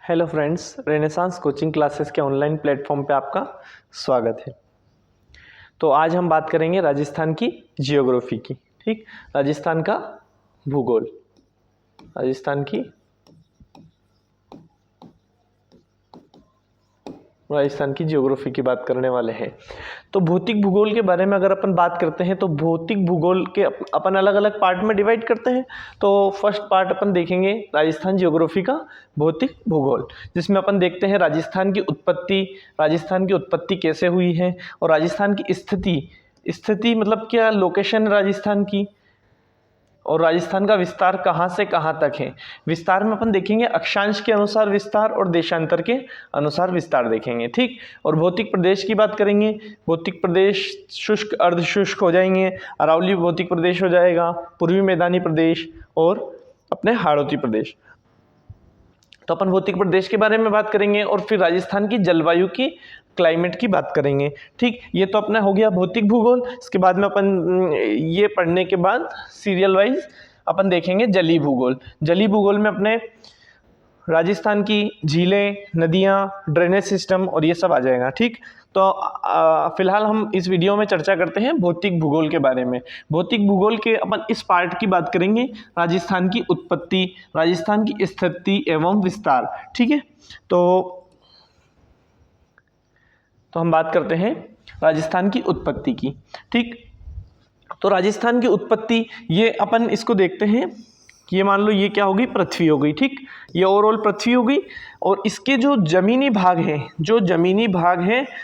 Hello friends, renaissance coaching classes के online platform पे आपका स्वागत है। तो आज हम बात करेंगे राजस्थान की जियोग्राफी की। ठीक, राजस्थान का भूगोल, राजस्थान की जियोग्राफी की बात करने वाले हैं। तो भौतिक भूगोल के बारे में अगर अपन बात करते हैं तो भौतिक भूगोल के अपन अलग अलग पार्ट में डिवाइड करते हैं। तो फर्स्ट पार्ट अपन देखेंगे राजस्थान जियोग्राफी का भौतिक भूगोल, जिसमें अपन देखते हैं राजस्थान की उत्पत्ति कैसे हुई है और राजस्थान की स्थिति मतलब क्या लोकेशन है राजस्थान की, और राजस्थान का विस्तार कहाँ से कहाँ तक है। विस्तार में अपन देखेंगे अक्षांश के अनुसार विस्तार और देशांतर के अनुसार विस्तार देखेंगे। ठीक, और भौतिक प्रदेश की बात करेंगे। भौतिक प्रदेश शुष्क अर्ध शुष्क हो जाएंगे, अरावली भौतिक प्रदेश हो जाएगा, पूर्वी मैदानी प्रदेश और अपने हाड़ौती प्रदेश। तो अपन भौतिक प्रदेश के बारे में बात करेंगे और फिर राजस्थान की जलवायु की क्लाइमेट की बात करेंगे। ठीक, ये तो अपना हो गया भौतिक भूगोल। इसके बाद में अपन ये पढ़ने के बाद सीरियल वाइज अपन देखेंगे जलीय भूगोल। जलीय भूगोल में अपने राजस्थान की झीलें, नदियाँ, ड्रेनेज सिस्टम और ये सब आ जाएगा। ठीक, तो फिलहाल हम इस वीडियो में चर्चा करते हैं भौतिक भूगोल के बारे में। भौतिक भूगोल के अपन इस पार्ट की बात करेंगे, राजस्थान की उत्पत्ति, राजस्थान की स्थिति एवं विस्तार। ठीक है, तो हम बात करते हैं राजस्थान की उत्पत्ति की। ठीक, तो राजस्थान की उत्पत्ति ये अपन इसको देखते हैं कि ये मान लो ये क्या होगी, पृथ्वी हो गई। ठीक, ये ओवरऑल पृथ्वी हो गई और इसके जो जमीनी भाग है,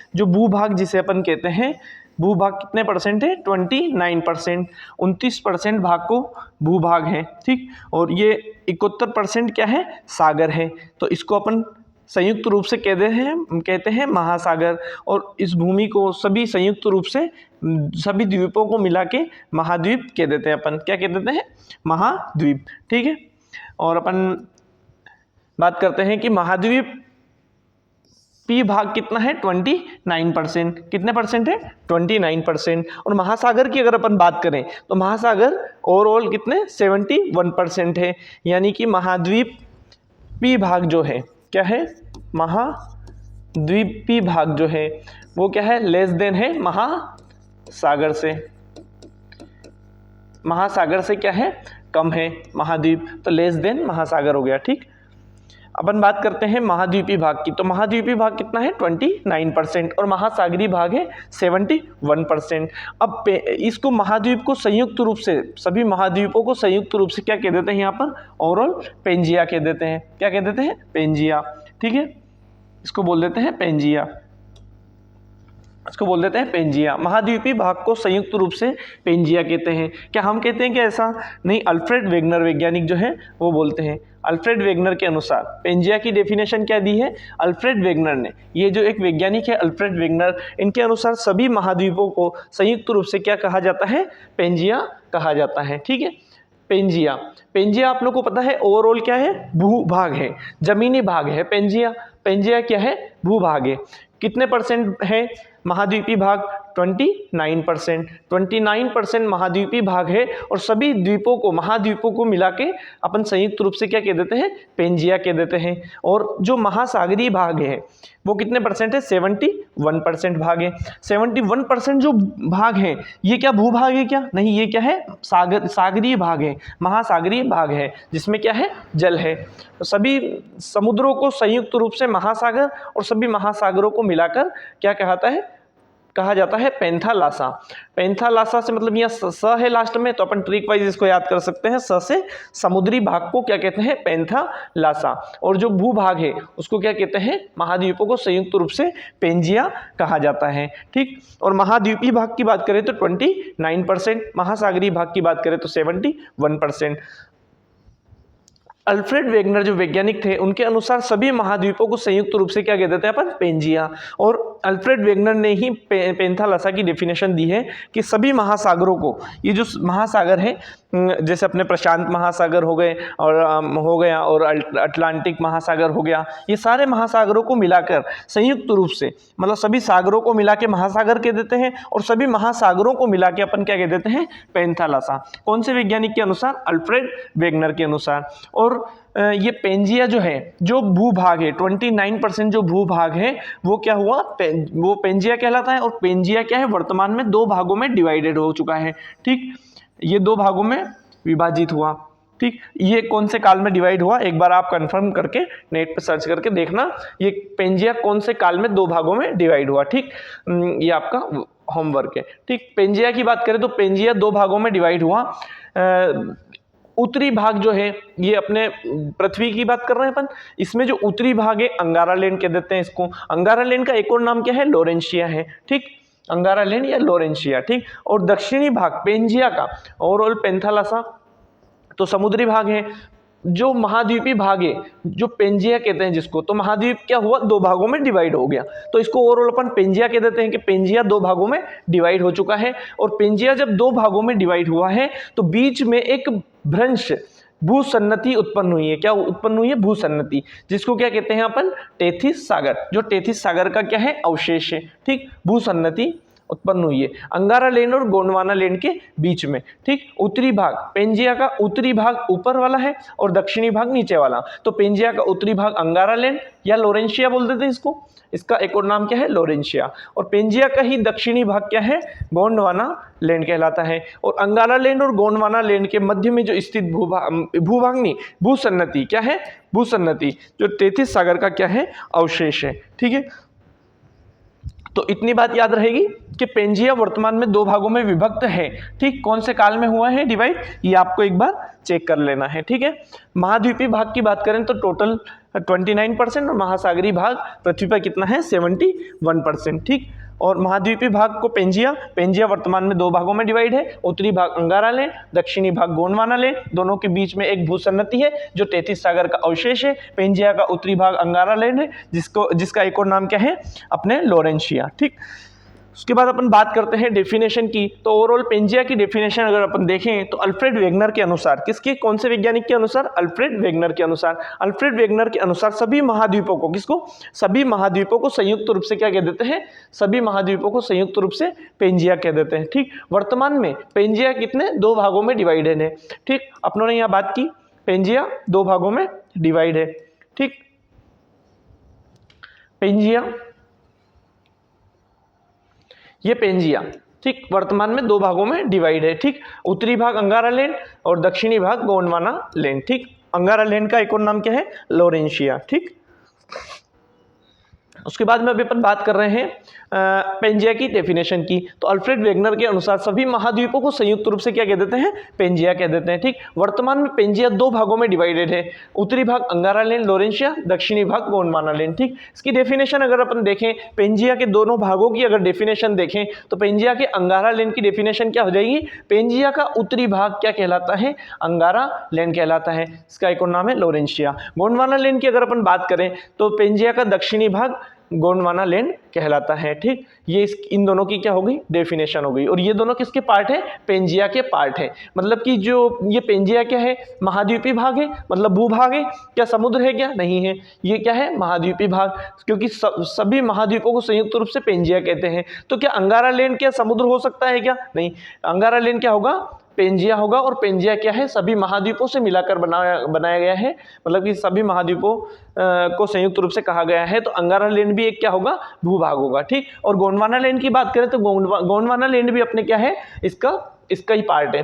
जो भूभाग जिसे अपन कहते हैं, भूभाग कितने परसेंट है, 29%। 29% भाग को भूभाग है। ठीक, और ये 71% क्या है, सागर है। तो इसको अपन संयुक्त रूप से कहते हैं महासागर, और इस भूमि को सभी संयुक्त रूप से सभी द्वीपों को मिला के महाद्वीप कह देते हैं। अपन क्या कह देते हैं, महाद्वीप। ठीक है, और अपन बात करते हैं कि महाद्वीप पी भाग कितना है, 29%। कितने परसेंट है, 29%। और महासागर की अगर अपन बात करें तो महासागर ओवरऑल कितने, 71% है। यानी कि महाद्वीप पी भाग जो है क्या है, महाद्वीपीय भाग जो है वो क्या है, लेस देन है महासागर से क्या है, कम है महाद्वीप, तो लेस देन महासागर हो गया। ठीक, अपन बात करते हैं महाद्वीपीय भाग की। तो महाद्वीपीय भाग कितना है, 29% और महासागरीय भाग है 71%। अब इसको महाद्वीप को संयुक्त रूप से, सभी महाद्वीपों को संयुक्त रूप से क्या कह देते हैं, यहाँ पर ओवरऑल पेंजिया कह देते हैं। क्या कह देते हैं, पेंजिया। ठीक है, इसको बोल देते हैं पेंजिया। महाद्वीपीय भाग को संयुक्त रूप से पेंजिया कहते हैं। क्या हम कहते हैं कि ऐसा नहीं, अल्फ्रेड वेगनर वैज्ञानिक जो है वो बोलते हैं। अल्फ्रेड वेगनर के अनुसार पेंजिया की डेफिनेशन क्या दी है, अल्फ्रेड वेगनर ने, ये जो एक वैज्ञानिक है अल्फ्रेड वेगनर, इनके अनुसार सभी महाद्वीपों को संयुक्त रूप से क्या कहा जाता है, पेंजिया कहा जाता है। ठीक है, पेंजिया आप लोग को पता है ओवरऑल क्या है, भूभाग है, जमीनी भाग है। पेंजिया क्या है, भूभाग है। कितने परसेंट है महाद्वीपीय भाग, 29% महाद्वीपीय भाग है। और सभी महाद्वीपों को मिला के अपन संयुक्त रूप से क्या कह देते हैं, पेंजिया कह देते हैं। और जो महासागरीय भाग है वो कितने परसेंट है, 71% भाग है। 71% जो भाग है ये क्या भूभाग है, क्या नहीं, ये क्या है, सागरीय भाग है, महासागरीय भाग है, जिसमें क्या है, जल है। तो सभी समुद्रों को संयुक्त रूप से महासागर और सभी महासागरों को मिलाकर क्या कहा जाता है पेंथालासा। पेंथालासा से मतलब यहाँ स है लास्ट में, तो अपन ट्रिक वाइज इसको याद कर सकते हैं। स से समुद्री भाग को क्या कहते हैं, पेंथालासा। और जो भूभाग है उसको क्या कहते हैं, महाद्वीपों को संयुक्त रूप से पेंजिया कहा जाता है। ठीक, और महाद्वीपीय भाग की बात करें तो 29%, महासागरीय भाग की बात करें तो 71%। अल्फ्रेड वेगनर जो वैज्ञानिक थे उनके अनुसार सभी महाद्वीपों को संयुक्त रूप से क्या कह देते हैं अपन, पेंजिया। और अल्फ्रेड वेगनर ने ही पेंथालासा की डेफिनेशन दी है कि सभी महासागरों को, ये जो महासागर है जैसे अपने प्रशांत महासागर हो गए और अटलांटिक महासागर हो गया, ये सारे महासागरों को मिलाकर संयुक्त रूप से मतलब सभी सागरों को मिला के महासागर कह देते हैं और सभी महासागरों को मिला के अपन क्या कह देते हैं, पेंथालासा। कौन से वैज्ञानिक के अनुसार, अल्फ्रेड वेगनर के अनुसार। और और ये पेंजिया जो है, जो भूभाग है 29% जो भूभाग है वो क्या हुआ, वो पेंजिया कहलाता है। और पेंजिया क्या है, वर्तमान में 2 भागों में डिवाइडेड हो चुका है। ठीक, ये 2 भागों में विभाजित हुआ। ठीक, ये कौन से काल में डिवाइड हुआ, एक बार आप कंफर्म करके नेट पे सर्च करके देखना, ये पेंजिया कौन से काल में 2 भागों में डिवाइड हुआ। ठीक, ये आपका होमवर्क है। ठीक, पेंजिया की बात करें तो पेंजिया 2 भागों में डिवाइड हुआ। उत्तरी भाग जो है, ये अपने पृथ्वी की बात कर रहे हैं अपन, इसमें जो उत्तरी भाग है अंगारा लैंड कह देते हैं इसको। अंगारा लैंड का एक और नाम क्या है, लॉरेंशिया है। ठीक, अंगारा लैंड या लॉरेंशिया। ठीक, और दक्षिणी भाग पेंजिया का ओवरऑल पेंथालासा, तो समुद्री भाग है। जो महाद्वीपी भाग है, जो पेंजिया कहते हैं जिसको, तो महाद्वीप क्या हुआ, 2 भागों में डिवाइड हो गया, तो इसको ओवरऑल अपन पेंजिया कह देते हैं कि पेंजिया 2 भागों में डिवाइड हो चुका है। और पेंजिया जब 2 भागों में डिवाइड हुआ है तो बीच में एक भ्रंश भूसन्नति उत्पन्न हुई है। क्या उत्पन्न हुई है, भूसन्नति, जिसको क्या कहते हैं अपन, टेथिस सागर। जो टेथिस सागर का क्या है, अवशेष है। ठीक, भूसन्नति उत्पन्न हुई है अंगारा लैंड और गोंडवाना लैंड के बीच में। ठीक, उत्तरी भाग पेंजिया का उत्तरी भाग ऊपर वाला है और दक्षिणी भाग नीचे वाला, तो पेंजिया का उत्तरी भाग अंगारा लैंड या लॉरेंशिया बोल देते हैं इसको, इसका एक और नाम क्या है, लॉरेंशिया। और पेंजिया का ही दक्षिणी भाग क्या है, गोंडवाना लैंड कहलाता है। और अंगारा लैंड और गोंडवाना लैंड के मध्य में जो स्थित भूभाग नहीं, भूसन्नति क्या है, भूसन्नति जो टेथिस सागर का क्या है, अवशेष है। ठीक है, तो इतनी बात याद रहेगी कि पेंजिया वर्तमान में 2 भागों में विभक्त है। ठीक, कौन से काल में हुआ है डिवाइड, ये आपको एक बार चेक कर लेना है। ठीक है, महाद्वीपीय भाग की बात करें तो टोटल 29% और महासागरीय भाग पृथ्वी पर कितना है, 71%। ठीक, और महाद्वीपीय भाग को पेंजिया वर्तमान में 2 भागों में डिवाइड है। उत्तरी भाग अंगारा लैंड, दक्षिणी भाग गोंडवाना लैंड, दोनों के बीच में एक भूसन्नति है जो टेथिस सागर का अवशेष है। पेंजिया का उत्तरी भाग अंगारा लैंड है, जिसका एक और नाम क्या है, अपने लॉरेंशिया। ठीक, उसके बाद अपन बात करते हैं डेफिनेशन की। तो ओवरऑल पेंजिया की डेफिनेशन अगर अपन देखें तो अल्फ्रेड वेगनर के अनुसार, किसके, कौन से वैज्ञानिक के अनुसार, अल्फ्रेड वेगनर के अनुसार। अल्फ्रेड वेगनर के अनुसार सभी महाद्वीपों को, किसको, सभी महाद्वीपों को संयुक्त रूप से क्या कह देते हैं, सभी महाद्वीपों को संयुक्त रूप से पेंजिया कह देते हैं। ठीक, वर्तमान में पेंजिया कितने, 2 भागों में डिवाइडेड है। ठीक, अपनों ने यहाँ बात की पेंजिया 2 भागों में डिवाइड है। ठीक, पेंजिया, ये पेंजिया ठीक वर्तमान में 2 भागों में डिवाइड है। ठीक, उत्तरी भाग अंगारा लैंड और दक्षिणी भाग गोंडवाना लैंड। ठीक, अंगारा लैंड का एक और नाम क्या है, लॉरेंशिया। ठीक, उसके बाद में अभी अपन बात कर रहे हैं पेंजिया की डेफिनेशन की। तो अल्फ्रेड वेगनर के अनुसार सभी महाद्वीपों को संयुक्त रूप से क्या कह देते हैं, पेंजिया कह देते हैं। ठीक, वर्तमान में पेंजिया 2 भागों में डिवाइडेड है, उत्तरी भाग अंगारा लैंड लॉरेंशिया, दक्षिणी भाग गोंडवाना लैंड। ठीक, इसकी डेफिनेशन अगर अपन देखें, पेंजिया के दोनों भागों की अगर डेफिनेशन देखें तो पेंजिया के अंगारा लैंड की डेफिनेशन क्या हो जाएगी, पेंजिया का उत्तरी भाग क्या कहलाता है, अंगारा लैंड कहलाता है, इसका एक और नाम है लॉरेंशिया। गोंडवाना लैंड की अगर अपन बात करें तो पेंजिया का दक्षिणी भाग गोंडवाना लैंड कहलाता है। ठीक, ये इन दोनों की क्या होगी, डेफिनेशन हो गई। और ये दोनों किसके पार्ट है, पेंजिया के पार्ट है। मतलब कि जो ये पेंजिया क्या है, महाद्वीपीय भाग है, मतलब भूभाग है, क्या समुद्र है, क्या नहीं है, ये क्या है, महाद्वीपीय भाग, क्योंकि सभी महाद्वीपों को संयुक्त रूप से पेंजिया कहते हैं। तो क्या अंगारा लैंड क्या समुद्र हो सकता है क्या, नहीं, अंगारा लैंड क्या होगा, पेंजिया होगा। और पेंजिया क्या है, सभी महाद्वीपों से मिलाकर बनाया गया है, मतलब कि सभी महाद्वीपों को संयुक्त रूप से कहा गया है। तो अंगारा लैंड भी एक क्या होगा, भूभाग होगा। ठीक, और गोंडवाना लैंड की बात करें तो गोंडवाना लैंड भी अपने क्या है, इसका ही पार्ट है,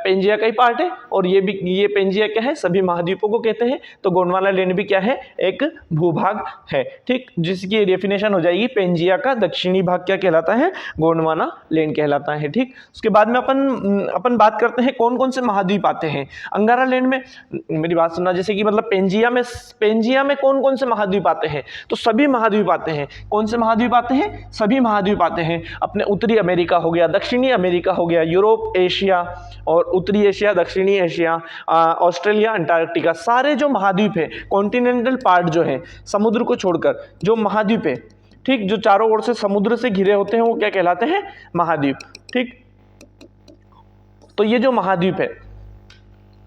पेंजिया का ही पार्ट है। और ये पेंजिया क्या है, सभी महाद्वीपों को कहते हैं। तो गोंडवाना लैंड भी क्या है, एक भूभाग है। ठीक, जिसकी डेफिनेशन हो जाएगी, पेंजिया का दक्षिणी भाग क्या कहलाता है, गोंडवाना लैंड कहलाता है। ठीक, उसके बाद में अपन बात करते हैं कौन कौन से महाद्वीप आते हैं अंगारा लैंड में। मेरी बात सुनना, जैसे कि मतलब पेंजिया में कौन कौन से महाद्वीप आते हैं, तो सभी महाद्वीप आते हैं। कौन से महाद्वीप आते हैं, सभी महाद्वीप आते हैं। अपने उत्तरी अमेरिका हो गया, दक्षिणी अमेरिका हो गया, यूरोप, एशिया और उत्तरी एशिया, दक्षिणी एशिया, ऑस्ट्रेलिया, अंटार्कटिका, सारे जो महाद्वीप है, कॉन्टिनेंटल पार्ट जो है, समुद्र को छोड़कर जो महाद्वीप है, ठीक, जो चारों ओर से समुद्र से घिरे होते हैं, वो क्या कहलाते हैं, महाद्वीप। ठीक, तो ये जो महाद्वीप है,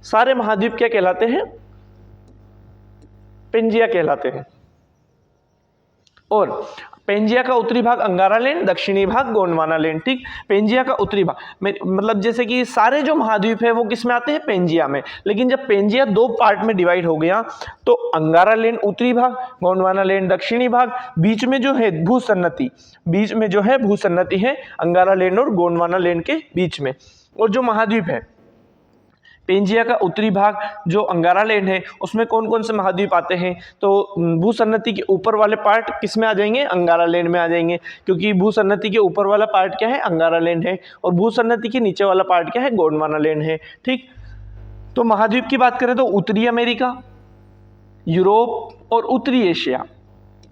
सारे महाद्वीप क्या कहलाते हैं, पेंजिया कहलाते हैं। और पेंजिया का उत्तरी भाग अंगारा लैंड, दक्षिणी भाग गोंडवाना लैंड। ठीक, पेंजिया का उत्तरी भाग मतलब जैसे कि सारे जो महाद्वीप है वो किस में आते हैं, पेंजिया में। लेकिन जब पेंजिया दो पार्ट में डिवाइड हो गया तो अंगारा लैंड उत्तरी भाग, गोंडवाना लैंड दक्षिणी भाग, बीच में जो है भूसन्नति, बीच में जो है भूसन्नति है अंगारा लैंड और गोंडवाना लैंड के बीच में। और जो महाद्वीप है पेंजिया का उत्तरी भाग जो अंगारा लैंड है उसमें कौन कौन से महाद्वीप आते हैं, तो भूसन्नति के ऊपर वाले पार्ट किस में आ जाएंगे, अंगारा लैंड में आ जाएंगे, क्योंकि भूसन्नति के ऊपर वाला पार्ट क्या है, अंगारा लैंड है, और भूसन्नति के नीचे वाला पार्ट क्या है, गोंडवाना लैंड है। ठीक, तो महाद्वीप की बात करें तो उत्तरी अमेरिका, यूरोप और उत्तरी एशिया।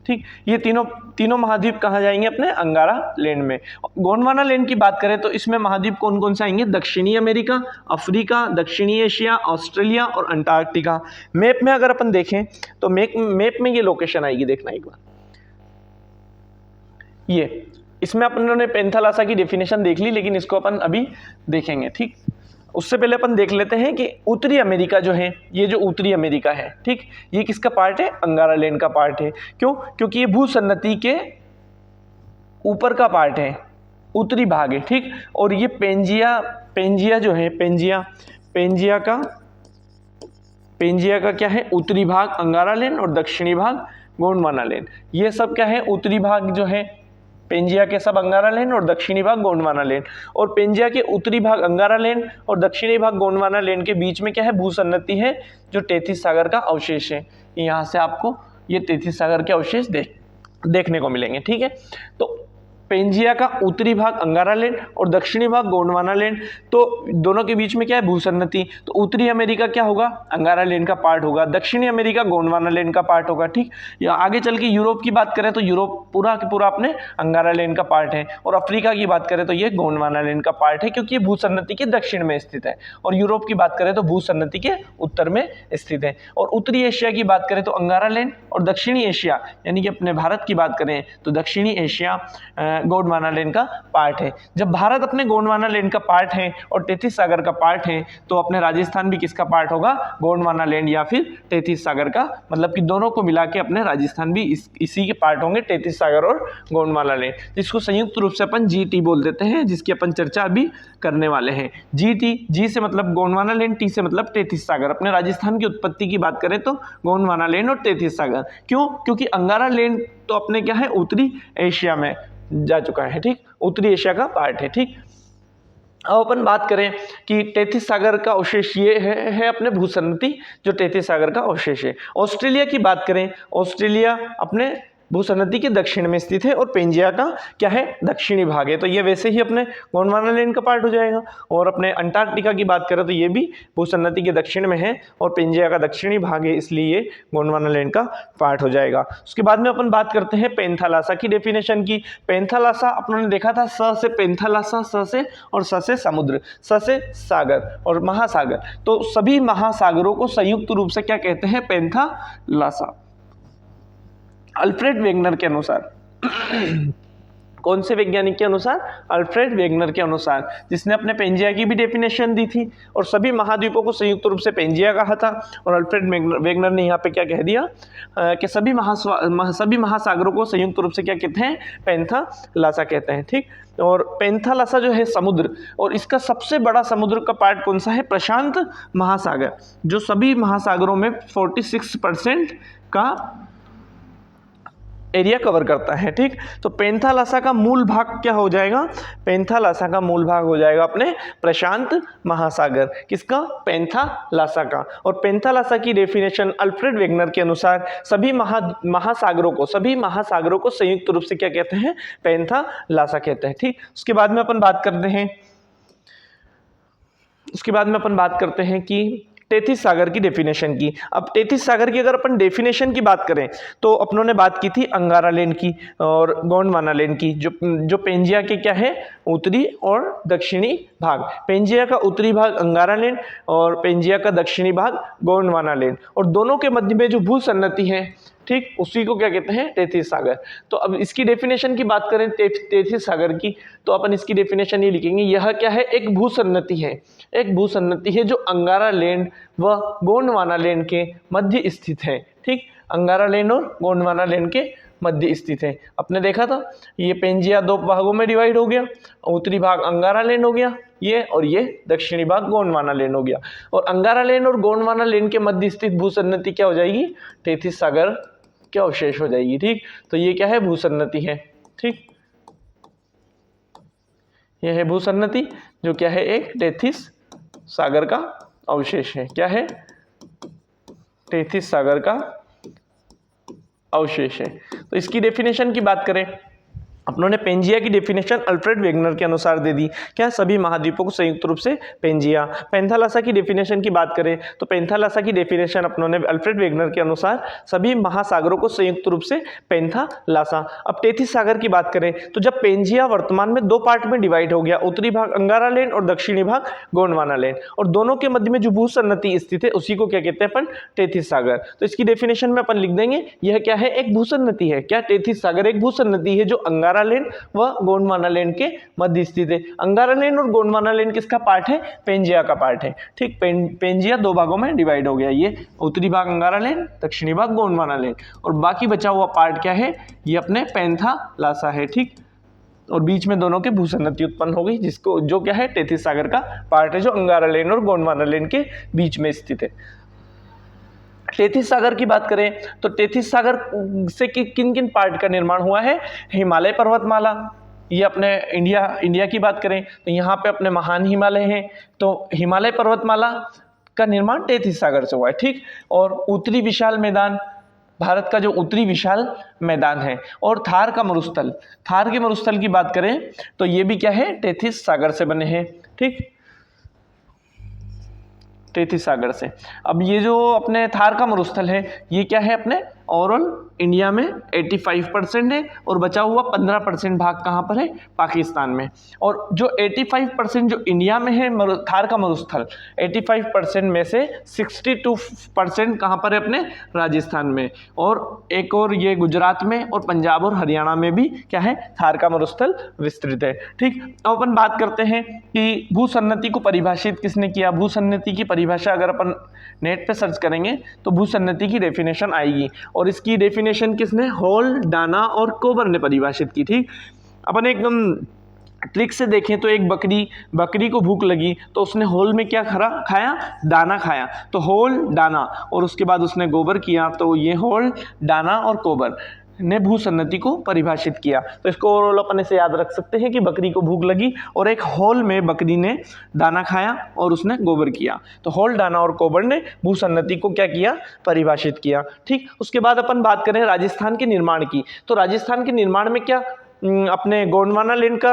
ठीक, ये तीनों महाद्वीप कहाँ जाएंगे, अपने अंगारा लैंड में। गोंडवाना लैंड की बात करें तो इसमें महाद्वीप कौन कौन से आएंगे, दक्षिणी अमेरिका, अफ्रीका, दक्षिणी एशिया, ऑस्ट्रेलिया और अंटार्कटिका। मैप में अगर अपन देखें तो मैप में ये लोकेशन आएगी, देखना एक बार। ये इसमें अपन ने पेंथालासा की डेफिनेशन देख ली, लेकिन इसको अपन अभी देखेंगे। ठीक, उससे पहले अपन देख लेते हैं कि उत्तरी अमेरिका जो है, ये जो उत्तरी अमेरिका है, ठीक, ये किसका पार्ट है, अंगारा लैंड का पार्ट है। क्यों, क्योंकि ये भूसन्नति के ऊपर का पार्ट है, उत्तरी भाग है। ठीक, और ये पेंजिया जो है, पेंजिया का क्या है, उत्तरी भाग अंगारा लैंड और दक्षिणी भाग गोंडवाना लैंड। ये सब क्या है, उत्तरी भाग जो है पेंजिया के सब अंगारा लैंड और दक्षिणी भाग गोंडवाना लैंड। और पेंजिया के उत्तरी भाग अंगारा लैंड और दक्षिणी भाग गोंडवाना लैंड के बीच में क्या है, भूसन्नति है, जो तेथिस सागर का अवशेष है। यहाँ से आपको ये तेथिस सागर के अवशेष देखने को मिलेंगे। ठीक है, तो पेंजिया का उत्तरी भाग अंगारा लैंड और दक्षिणी भाग गोंडवाना लैंड, तो दोनों के बीच में क्या है, भूसन्नति। तो उत्तरी अमेरिका क्या होगा, अंगारा लैंड का पार्ट होगा, दक्षिणी अमेरिका गोंडवाना लैंड का पार्ट होगा। ठीक, या आगे चल के यूरोप की बात करें तो यूरोप पूरा के पूरा अपने अंगारा लैंड का पार्ट है, और अफ्रीका की बात करें तो ये गोंडवाना लैंड का पार्ट है, क्योंकि ये भूसन्नति के दक्षिण में स्थित है। और यूरोप की बात करें तो भूसन्नति के उत्तर में स्थित है। और उत्तरी एशिया की बात करें तो अंगारा लैंड, और दक्षिणी एशिया यानी कि अपने भारत की बात करें तो दक्षिणी एशिया गोंडवाना लैंड का पार्ट है। जब भारत अपने गोंडवाना लैंड का पार्ट है और तेथिस सागर का पार्ट है, तो अपने राजस्थान भी किसका पार्ट होगा, गोंडवाना लैंड या फिर तेथिस सागर का, मतलब कि दोनों को मिला के अपने राजस्थान भी इसी के पार्ट होंगे, तेथिस सागर और गोंडवाना लैंड, जिसको संयुक्त रूप से अपन GT बोल देते हैं, जिसकी अपन चर्चा अभी करने वाले हैं। GT, जी से मतलब गोंडवाना लैंड, टी से मतलब तेथिस सागर। अपने राजस्थान की उत्पत्ति की बात करें तो गोंडवाना लैंड और तेथिस सागर। क्यों, क्योंकि अंगारा लैंड तो अपने क्या है, उत्तरी एशिया में जा चुका है। ठीक, उत्तरी एशिया का पार्ट है। ठीक, अब अपन बात करें कि तेथिस सागर का अवशेष ये है अपने भूसन्नति, जो तेथिस सागर का अवशेष है। ऑस्ट्रेलिया की बात करें, ऑस्ट्रेलिया अपने भूसन्नति के दक्षिण में स्थित है और पेंजिया का क्या है, दक्षिणी भाग है, तो ये वैसे ही अपने गोंडवाना लैंड का पार्ट हो जाएगा। और अपने अंटार्कटिका की बात करें तो ये भी भूसन्नति के दक्षिण में है और पेंजिया का दक्षिणी भाग है, इसलिए ये गोंडवाना लैंड का पार्ट हो जाएगा। उसके बाद में अपन बात करते हैं पेंथालासा की डेफिनेशन की। पेंथालासा अपन ने देखा था, स से पेंथालासा, स से, और स से समुद्र, स से सागर और महासागर, तो सभी महासागरों को संयुक्त रूप से क्या कहते हैं, पेंथालासा। अल्फ्रेड वेगनर के अनुसार कौन से वैज्ञानिक के अनुसार, अल्फ्रेड वेगनर के अनुसार, जिसने अपने पेंजिया की भी डेफिनेशन दी थी और सभी महाद्वीपों को संयुक्त रूप से पेंजिया कहा था। और अल्फ्रेड वेगनर ने यहाँ पे क्या कह दिया कि सभी महासागरों को संयुक्त रूप से क्या कहते हैं, पेंथालासा कहते हैं। ठीक, और पेंथालासा जो है समुद्र, और इसका सबसे बड़ा समुद्र का पार्ट कौन सा है, प्रशांत महासागर, जो सभी महासागरों में 46% का एरिया कवर करता है। ठीक, तो पेंथालासा का मूल भाग क्या हो जाएगा, पेंथालासा का मूल भाग हो जाएगा अपने प्रशांत महासागर, किसका, पेंथालासा का। और पेंथालासा की डेफिनेशन अल्फ्रेड वेगनर के अनुसार सभी महासागरों को संयुक्त रूप से क्या कहते हैं, पेंथालासा कहते हैं। ठीक, उसके बाद में अपन बात करते हैं कि तेथिस सागर की डेफिनेशन की। अब तेथिस सागर की अगर अपन डेफिनेशन की बात करें तो अपनों ने बात की थी अंगारा लैंड की और गोंडवाना लैंड की, जो पेंजिया के क्या है, उत्तरी और दक्षिणी भाग। पेंजिया का उत्तरी भाग अंगारा लैंड और पेंजिया का दक्षिणी भाग गोंडवाना लैंड, और दोनों के मध्य में जो भूसन्नति है, ठीक, उसी को क्या कहते हैं, तेथिस सागर। तो अब इसकी डेफिनेशन की बात करें तेथिस सागर की, तो अपन इसकी डेफिनेशन ये लिखेंगे, यह क्या है, एक भूसन्नति है जो अंगारा लैंड व गोंडवाना लैंड के मध्य स्थित है। ठीक, अंगारा लैंड और गोंडवाना लैंड के मध्य स्थित है। आपने देखा था ये पेंजिया दो भागों में डिवाइड हो गया, उत्तरी भाग अंगारा लैंड हो गया ये, और ये दक्षिणी भाग गोंडवाना लैंड हो गया। और अंगारा लैंड और गोंडवाना लैंड के मध्य स्थित भूसन्नति क्या हो जाएगी, टेथिस सागर के अवशेष हो जाएगी। ठीक, तो ये क्या है, भूसन्नति है। ठीक, यह है भूसन्नति जो क्या है, एक टेथिस सागर का अवशेष है। क्या है, टेथिस सागर का अवशेष है। तो इसकी डेफिनेशन की बात करें, अपनों पेंजिया की डेफिनेशन अल्फ्रेड वेगनर के अनुसार दे दी। क्या, सभी महाद्वीपों को संयुक्त रूप से पेंजिया। पैंथालासा की डेफिनेशन की बात करें तो पैंथालासा की डेफिनेशन अपनों ने अल्फ्रेड वेगनर के अनुसार सभी महासागरों को संयुक्त रूप से पैंथालासा। अब टेथिस सागर की बात करें तो जब पेंजिया वर्तमान में दो पार्ट में डिवाइड हो गया, उत्तरी भाग अंगारा लैंड और दक्षिणी भाग गोंडवाना लैंड, और दोनों के मध्य में जो भूसन्नति स्थित है उसी को क्या कहते हैं अपन, टेथिस सागर। तो इसकी डेफिनेशन में अपन लिख देंगे, यह क्या है, एक भूसन्नति है। क्या, टेथिस सागर एक भूसन्नति है जो अंगारा लैंड व गोंडवाना लैंड के मध्य स्थित है। अंगारा लैंड और गोंडवाना लैंड किसका पार्ट है, पेंजिया का पार्ट है। ठीक, पेंजिया दो भागों में डिवाइड हो गया, ये उत्तरी भाग अंगारा लैंड, दक्षिणी भाग गोंडवाना लैंड, और बाकी बचा हुआ पार्ट क्या है, ये अपने पैंथालासा है। ठीक, और बीच में दोनों के भूसन्नति उत्पन्न हो गई, जिसको जो क्या है, टेथिस सागर का पार्ट है जो अंगारा लैंड और गोंडवाना लैंड के बीच में स्थित है। टेथिस सागर की बात करें तो टेथिस सागर से किन किन पार्ट का निर्माण हुआ है, हिमालय पर्वतमाला, ये अपने इंडिया की बात करें तो यहाँ पे अपने महान हिमालय हैं, तो हिमालय पर्वतमाला का निर्माण टेथिस सागर से हुआ है। ठीक, और उत्तरी विशाल मैदान, भारत का जो उत्तरी विशाल मैदान है, और थार का मरुस्थल, थार के मरुस्थल की बात करें तो ये भी क्या है, टेथिस सागर से बने हैं। ठीक, टेथिस सागर से। अब ये जो अपने थार का मरुस्थल है ये क्या है, अपने ओवरऑल इंडिया में 85% है, और बचा हुआ 15% भाग कहाँ पर है, पाकिस्तान में। और जो 85% जो इंडिया में है थार का मरुस्थल, 85% में से 62% कहाँ पर है, अपने राजस्थान में, और एक और ये गुजरात में और पंजाब और हरियाणा में भी क्या है, थार का मरुस्थल विस्तृत है। ठीक, अब अपन बात करते हैं कि भूसन्नति को परिभाषित किसने किया। भूसन्नति की परिभाषा अगर अपन नेट पे सर्च करेंगे तो भूसन्नति की डेफिनेशन आएगी, और इसकी डेफिनेशन किसने, हॉल, डाना और कोबर ने परिभाषित की। ठीक, अपन एकदम ट्रिक से देखें तो एक बकरी को भूख लगी तो उसने होल में क्या खाया, दाना खाया, तो होल, दाना, और उसके बाद उसने गोबर किया, तो ये होल, दाना और कोबर ने भूसन्नति को परिभाषित किया। तो इसको ओवरऑल अपन ऐसे याद रख सकते हैं कि बकरी को भूख लगी और एक होल में बकरी ने दाना खाया और उसने गोबर किया, तो होल, दाना और गोबर ने भूसन्नति को क्या किया, परिभाषित किया। ठीक, उसके बाद अपन बात करें राजस्थान के निर्माण की, तो राजस्थान के निर्माण में क्या अपने गोंडवाना लैंड का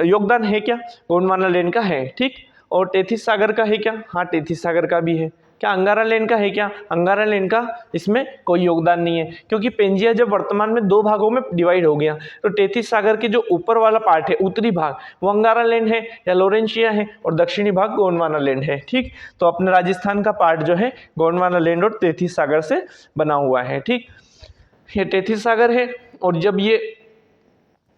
योगदान है क्या, गोंडवाना लैंड का है। ठीक, और टेथिस सागर का है क्या, हाँ टेथिस सागर का भी है। क्या अंगारा लैंड का है क्या, अंगारा लैंड का इसमें कोई योगदान नहीं है, क्योंकि पेंजिया जब वर्तमान में दो भागों में डिवाइड हो गया तो टेथिस सागर के जो ऊपर वाला पार्ट है, उत्तरी भाग, वो अंगारा लैंड है या लोरेंशिया है, और दक्षिणी भाग गोंडवाना लैंड है। ठीक, तो अपने राजस्थान का पार्ट जो है गोंडवाना लैंड और टेथिस सागर से बना हुआ है। ठीक, ये टेथिस सागर है, और जब ये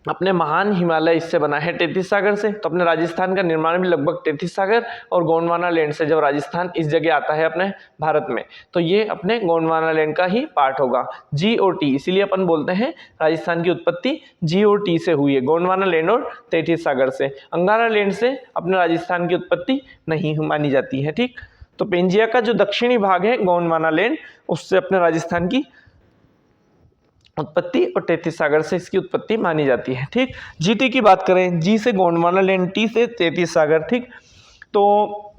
अपने महान हिमालय इससे बना है टेथिस सागर से, तो अपने राजस्थान का निर्माण भी लगभग टेथिस सागर और गोंडवाना लैंड से, जब राजस्थान इस जगह आता है अपने भारत में, तो ये अपने गोंडवाना लैंड का ही पार्ट होगा। जी और टी, इसीलिए अपन बोलते हैं राजस्थान की उत्पत्ति जी और टी से हुई है, गोंडवाना लैंड और टेथिस सागर से। अंगारा लैंड से अपने राजस्थान की उत्पत्ति नहीं मानी जाती है। ठीक, तो पेंजिया का जो दक्षिणी भाग है गोंडवाना लैंड, उससे अपने राजस्थान की उत्पत्ति और टेथिस सागर से इसकी उत्पत्ति मानी जाती है। ठीक, जीटी की बात करें, जी से गोंडवाना लैंड, टी से टेथिस सागर। ठीक, तो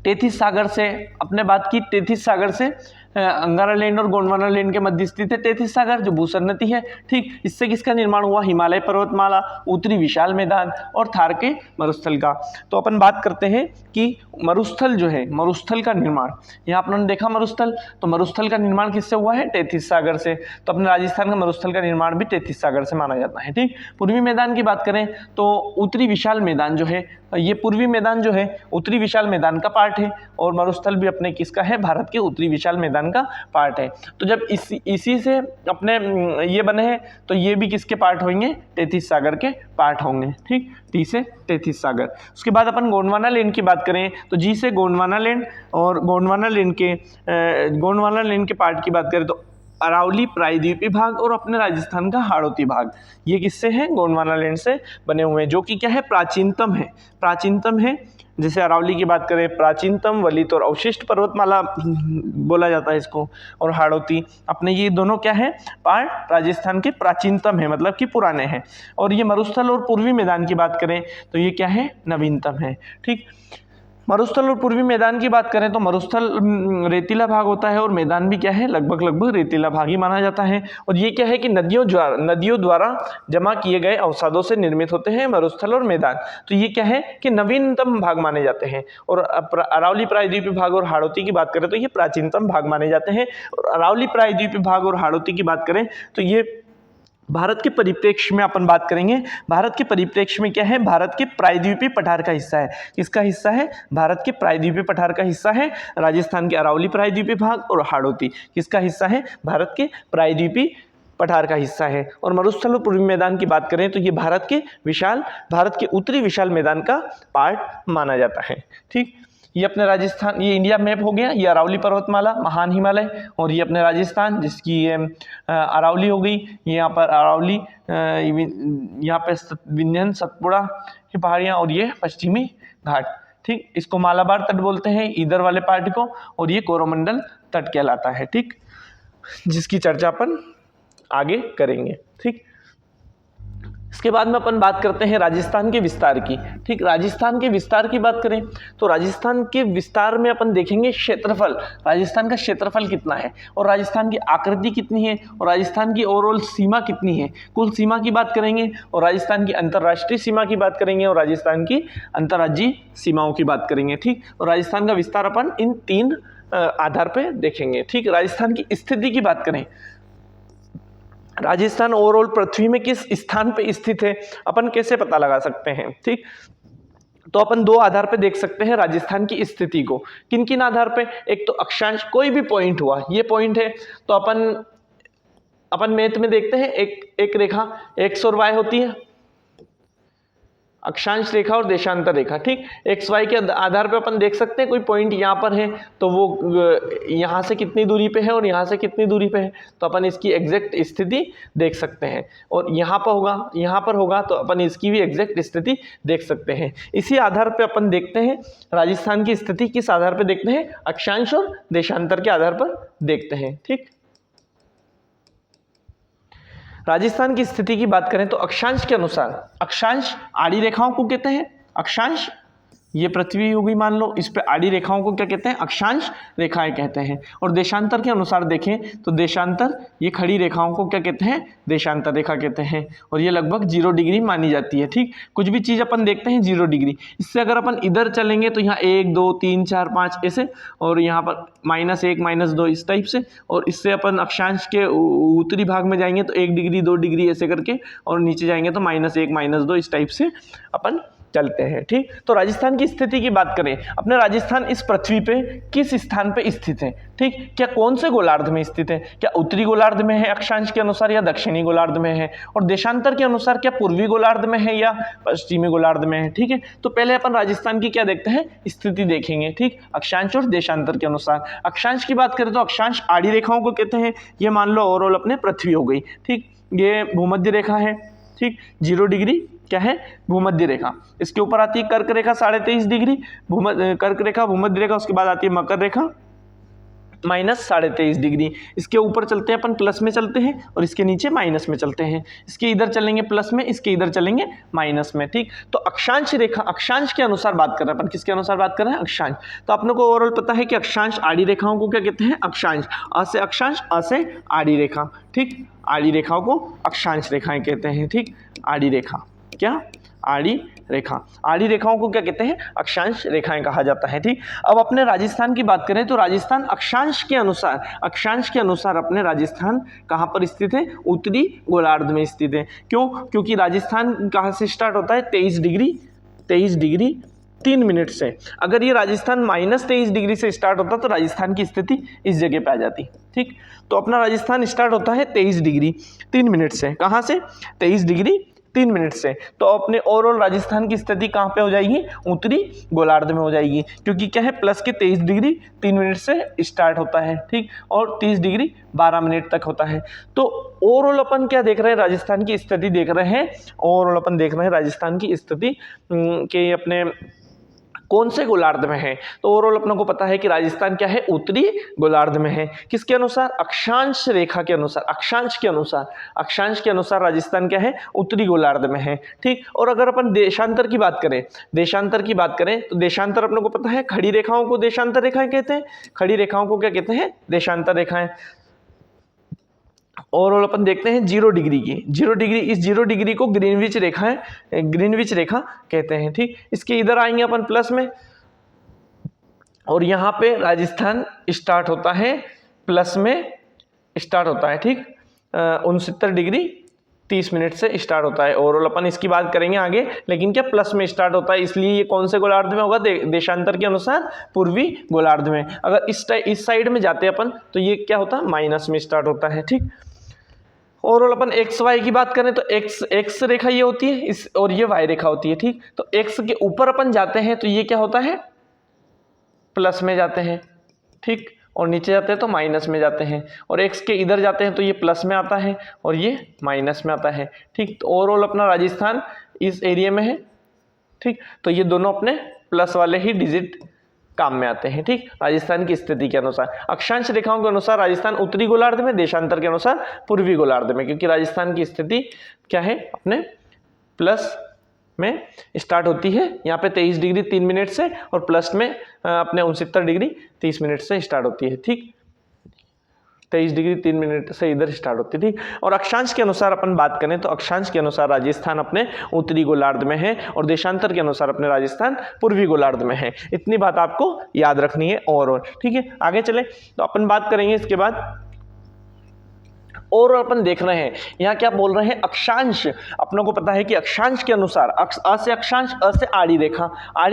टेथिस सागर से अपने बात की, टेथिस सागर से अंगारा लैंड और गोंडवाना लैंड के मध्य स्थित है टेथिस सागर जो भूसन्नति है। ठीक, इससे किसका निर्माण हुआ, हिमालय पर्वतमाला, उत्तरी विशाल मैदान और थार के मरुस्थल का। तो अपन बात करते हैं कि मरुस्थल जो है, मरुस्थल का निर्माण, यहाँ अपने देखा मरुस्थल, तो मरुस्थल का निर्माण किससे हुआ है, टेथिस सागर से। तो अपने राजस्थान का मरुस्थल का निर्माण भी टेथिस सागर से माना जाता है। ठीक, पूर्वी मैदान की बात करें तो उत्तरी विशाल मैदान जो है, ये पूर्वी मैदान जो है उत्तरी विशाल मैदान का पार्ट है, और मरुस्थल भी अपने किसका है, भारत के उत्तरी विशाल मैदान का पार्ट है। तो जब इसी से अपने ये बने हैं तो ये भी किसके पार्ट होंगे, टेथिस सागर के पार्ट होंगे। ठीक, टी से टेथिस सागर। उसके बाद अपन गोंडवाना लैंड की बात करें तो जी से गोंडवाना लैंड, और गोंडवाना लैंड के पार्ट की बात करें तो अरावली प्रायद्वीपीय भाग और अपने राजस्थान का हाड़ौती भाग, ये किससे हैं? गोंडवाना लैंड से बने हुए हैं, जो कि क्या है? प्राचीनतम है, प्राचीनतम है। जैसे अरावली की बात करें, प्राचीनतम वलित और अवशिष्ट पर्वतमाला बोला जाता है इसको, और हाड़ौती अपने, ये दोनों क्या है? पार्ट राजस्थान के प्राचीनतम है, मतलब कि पुराने हैं। और ये मरुस्थल और पूर्वी मैदान की बात करें तो ये क्या है? नवीनतम है। ठीक, मरुस्थल और पूर्वी मैदान की बात करें तो मरुस्थल रेतीला भाग होता है और मैदान भी क्या है? लगभग रेतीला भाग ही माना जाता है। और ये क्या है कि नदियों द्वारा जमा किए गए अवसादों से निर्मित होते हैं मरुस्थल और मैदान। तो ये क्या है कि नवीनतम भाग माने जाते हैं। और अरावली प्रायद्वीपीय भाग और हाड़ौती की बात करें तो ये प्राचीनतम भाग माने जाते हैं। और अरावली प्रायद्वीपीय भाग और हाड़ौती की बात करें तो ये भारत के परिप्रेक्ष्य में अपन बात करेंगे। भारत के परिप्रेक्ष्य में क्या है? भारत के प्रायद्वीपीय पठार का हिस्सा है। किसका हिस्सा है? भारत के प्रायद्वीपीय पठार का हिस्सा है राजस्थान के अरावली प्रायद्वीपीय भाग। और हाड़ौती किसका हिस्सा है? भारत के प्रायद्वीपीय पठार का हिस्सा है। और मरुस्थल और पूर्वी मैदान की बात करें तो ये भारत के उत्तरी विशाल मैदान का पार्ट माना जाता है। ठीक, ये अपने राजस्थान, ये इंडिया मैप हो गया। ये अरावली पर्वतमाला, महान हिमालय, और ये अपने राजस्थान जिसकी ये अरावली हो गई। ये यहाँ पर अरावली, यहाँ पे विंध्यन सतपुड़ा की पहाड़ियाँ, और ये पश्चिमी घाट। ठीक, इसको मालाबार तट बोलते हैं इधर वाले पार्ट को, और ये कोरोमंडल तट कहलाता है। ठीक, जिसकी चर्चा अपन आगे करेंगे। ठीक, इसके बाद में अपन बात करते हैं राजस्थान के विस्तार की। ठीक, राजस्थान के विस्तार की बात करें तो राजस्थान के विस्तार में अपन देखेंगे क्षेत्रफल, राजस्थान का क्षेत्रफल कितना है, और राजस्थान की आकृति कितनी है, और राजस्थान की ओवरऑल सीमा कितनी है, कुल सीमा की बात करेंगे, और राजस्थान की अंतर्राष्ट्रीय सीमा की बात करेंगे, और राजस्थान की अंतर्राज्यीय सीमाओं की बात करेंगे। ठीक, और राजस्थान का विस्तार अपन इन 3 आधार पर देखेंगे। ठीक, राजस्थान की स्थिति की बात करें, राजस्थान ओवरऑल पृथ्वी में किस स्थान पे स्थित है, अपन कैसे पता लगा सकते हैं? ठीक, तो अपन 2 आधार पे देख सकते हैं राजस्थान की स्थिति को। किन किन आधार पे? एक तो अक्षांश, कोई भी पॉइंट हुआ, ये पॉइंट है तो अपन मैथ में देखते हैं एक रेखा एक्स और वाई होती है, अक्षांश रेखा और देशांतर रेखा। ठीक, एक्स वाई के आधार पे अपन देख सकते हैं कोई पॉइंट यहाँ पर है तो वो यहाँ से कितनी दूरी पे है और यहाँ से कितनी दूरी पे है, तो अपन इसकी एग्जैक्ट स्थिति देख सकते हैं। और यहाँ पर होगा तो अपन इसकी भी एग्जैक्ट स्थिति देख सकते हैं। इसी आधार पे अपन देखते हैं राजस्थान की स्थिति किस आधार पर देखते हैं? अक्षांश और देशांतर के आधार पर देखते हैं। ठीक, राजस्थान की स्थिति की बात करें तो अक्षांश के अनुसार, अक्षांश आड़ी रेखाओं को कहते हैं। अक्षांश, ये पृथ्वी हो गई मान लो, इस पे आड़ी रेखाओं को क्या कहते हैं? अक्षांश रेखाएं कहते हैं। और देशांतर के अनुसार देखें तो देशांतर, ये खड़ी रेखाओं को क्या कहते हैं? देशांतर रेखा कहते हैं। और ये लगभग 0 डिग्री मानी जाती है। ठीक, कुछ भी चीज़ अपन देखते हैं 0 डिग्री, इससे अगर अपन इधर चलेंगे तो यहाँ 1 2 3 4 5 ऐसे, और यहाँ पर -1 -2 इस टाइप से, और इससे अपन अक्षांश के उत्तरी भाग में जाएंगे तो 1 डिग्री 2 डिग्री ऐसे करके, और नीचे जाएंगे तो -1 -2 इस टाइप से अपन चलते हैं। ठीक, तो राजस्थान की स्थिति की बात करें, अपने राजस्थान इस पृथ्वी पे किस स्थान पे स्थित है? ठीक, क्या कौन से गोलार्ध में स्थित है? क्या उत्तरी गोलार्ध में है अक्षांश के अनुसार, या दक्षिणी गोलार्ध में है? और देशांतर के अनुसार क्या पूर्वी गोलार्ध में है या पश्चिमी गोलार्ध में है? ठीक है, तो पहले अपन राजस्थान की क्या देखते हैं? स्थिति देखेंगे। ठीक, अक्षांश और देशांतर के अनुसार। अक्षांश की बात करें तो अक्षांश आड़ी रेखाओं को कहते हैं। ये मान लो ओवरऑल अपने पृथ्वी हो गई। ठीक, ये भूमध्य रेखा है। ठीक, 0 डिग्री क्या है? भूमध्य रेखा। इसके ऊपर आती है कर्क रेखा 23.5 डिग्री, कर्क रेखा भूमध्य रेखा। उसके बाद आती है मकर रेखा -23.5 डिग्री। इसके ऊपर चलते हैं अपन प्लस में चलते हैं, और इसके नीचे माइनस में चलते हैं। इसके इधर चलेंगे प्लस में, इसके इधर चलेंगे माइनस में। ठीक, तो अक्षांश रेखा, अक्षांश के अनुसार बात कर रहे हैं अपन। किसके अनुसार बात कर रहे हैं? अक्षांश। तो अपने को ओवरऑल पता है कि अक्षांश आड़ी रेखाओं को क्या कहते हैं? अक्षांश। अ से अक्षांश, अ से आड़ी रेखा। ठीक, आड़ी रेखाओं को अक्षांश रेखाएं कहते हैं। ठीक, आड़ी रेखा क्या? आड़ी रेखा। आड़ी रेखाओं को क्या कहते हैं? अक्षांश रेखाएं कहा जाता है। ठीक, अब अपने राजस्थान की बात करें तो राजस्थान अक्षांश के अनुसार अपने राजस्थान कहाँ पर स्थित है? उत्तरी गोलार्ध में स्थित है। क्यों? क्योंकि राजस्थान कहाँ से स्टार्ट होता है? 23 डिग्री 3 मिनट से। अगर ये राजस्थान -23 डिग्री से स्टार्ट होता तो राजस्थान की स्थिति इस जगह पे आ जाती। ठीक, तो अपना राजस्थान स्टार्ट होता है 23 डिग्री 3 मिनट से। कहाँ से? 23 डिग्री 3 मिनट से। तो अपने ओवरऑल राजस्थान की स्थिति कहाँ पे हो जाएगी, उत्तरी गोलार्ध में हो जाएगी, क्योंकि क्या है प्लस के 23 डिग्री 3 मिनट से स्टार्ट होता है, ठीक, और 30 डिग्री 12 मिनट तक होता है। तो ओवरऑल अपन क्या देख रहे हैं, राजस्थान की स्थिति देख रहे हैं। ओवरऑल अपन देख रहे हैं राजस्थान की स्थिति के अपने कौन से गोलार्ध में है। तो ओवरऑल अपनों को पता है कि राजस्थान क्या है, उत्तरी गोलार्ध में है। किसके अनुसार, अक्षांश रेखा के अनुसार, अक्षांश के अनुसार राजस्थान क्या है, उत्तरी गोलार्ध में है, ठीक। और अगर अपन देशांतर की बात करें तो देशांतर अपनों को पता है, खड़ी रेखाओं को देशांतर रेखाएं कहते हैं। खड़ी रेखाओं को क्या कहते हैं, देशांतर रेखाएं। ओवरऑल अपन देखते हैं 0 डिग्री की, 0 डिग्री, इस 0 डिग्री को ग्रीनविच रेखा कहते हैं, ठीक। इसके इधर आएंगे अपन प्लस में, और यहाँ पे राजस्थान स्टार्ट होता है, प्लस में स्टार्ट होता है, ठीक, 69 डिग्री 30 मिनट से स्टार्ट होता है। ओवरऑल अपन इसकी बात करेंगे आगे, लेकिन क्या प्लस में स्टार्ट होता है, इसलिए ये कौन से गोलार्ध में होगा, देशांतर के अनुसार पूर्वी गोलार्ध में। अगर इस साइड में जाते हैं अपन तो ये क्या होता है, माइनस में स्टार्ट होता है, ठीक। ओवरऑल अपन एक्स वाई की बात करें तो एक्स रेखा ये होती है, इस और ये वाई रेखा होती है, ठीक। तो एक्स के ऊपर अपन जाते हैं तो ये क्या होता है, प्लस में जाते हैं, ठीक, और नीचे जाते हैं तो माइनस में जाते हैं, और एक्स के इधर जाते हैं तो ये प्लस में आता है और ये माइनस में आता है, ठीक। तो ओवरऑल अपना राजस्थान इस एरिया में है, ठीक। तो ये दोनों अपने प्लस वाले ही डिजिट काम में आते हैं, ठीक। राजस्थान की स्थिति के अनुसार, अक्षांश रेखाओं के अनुसार राजस्थान उत्तरी गोलार्ध में, देशांतर के अनुसार पूर्वी गोलार्ध में, क्योंकि राजस्थान की स्थिति क्या है, अपने प्लस में स्टार्ट होती है यहाँ पे 23 डिग्री 3 मिनट से, और प्लस में अपने 69 डिग्री 30 मिनट से स्टार्ट होती है, ठीक। 23 डिग्री 3 मिनट से इधर स्टार्ट होती थी। और अक्षांश के अनुसार अपन बात करें तो अक्षांश के अनुसार राजस्थान अपने उत्तरी गोलार्ध में है, और देशांतर के अनुसार अपने राजस्थान पूर्वी गोलार्ध में है। इतनी बात आपको याद रखनी है ओवरऑल, ठीक है। आगे चले तो अपन बात करेंगे इसके बाद, और अपन देख रहे हैं यहाँ क्या बोल रहे हैं, अक्षांश। अपनों को पता है कि अक्षांश के अनुसार अ से अक्षांश, अ से आड़ी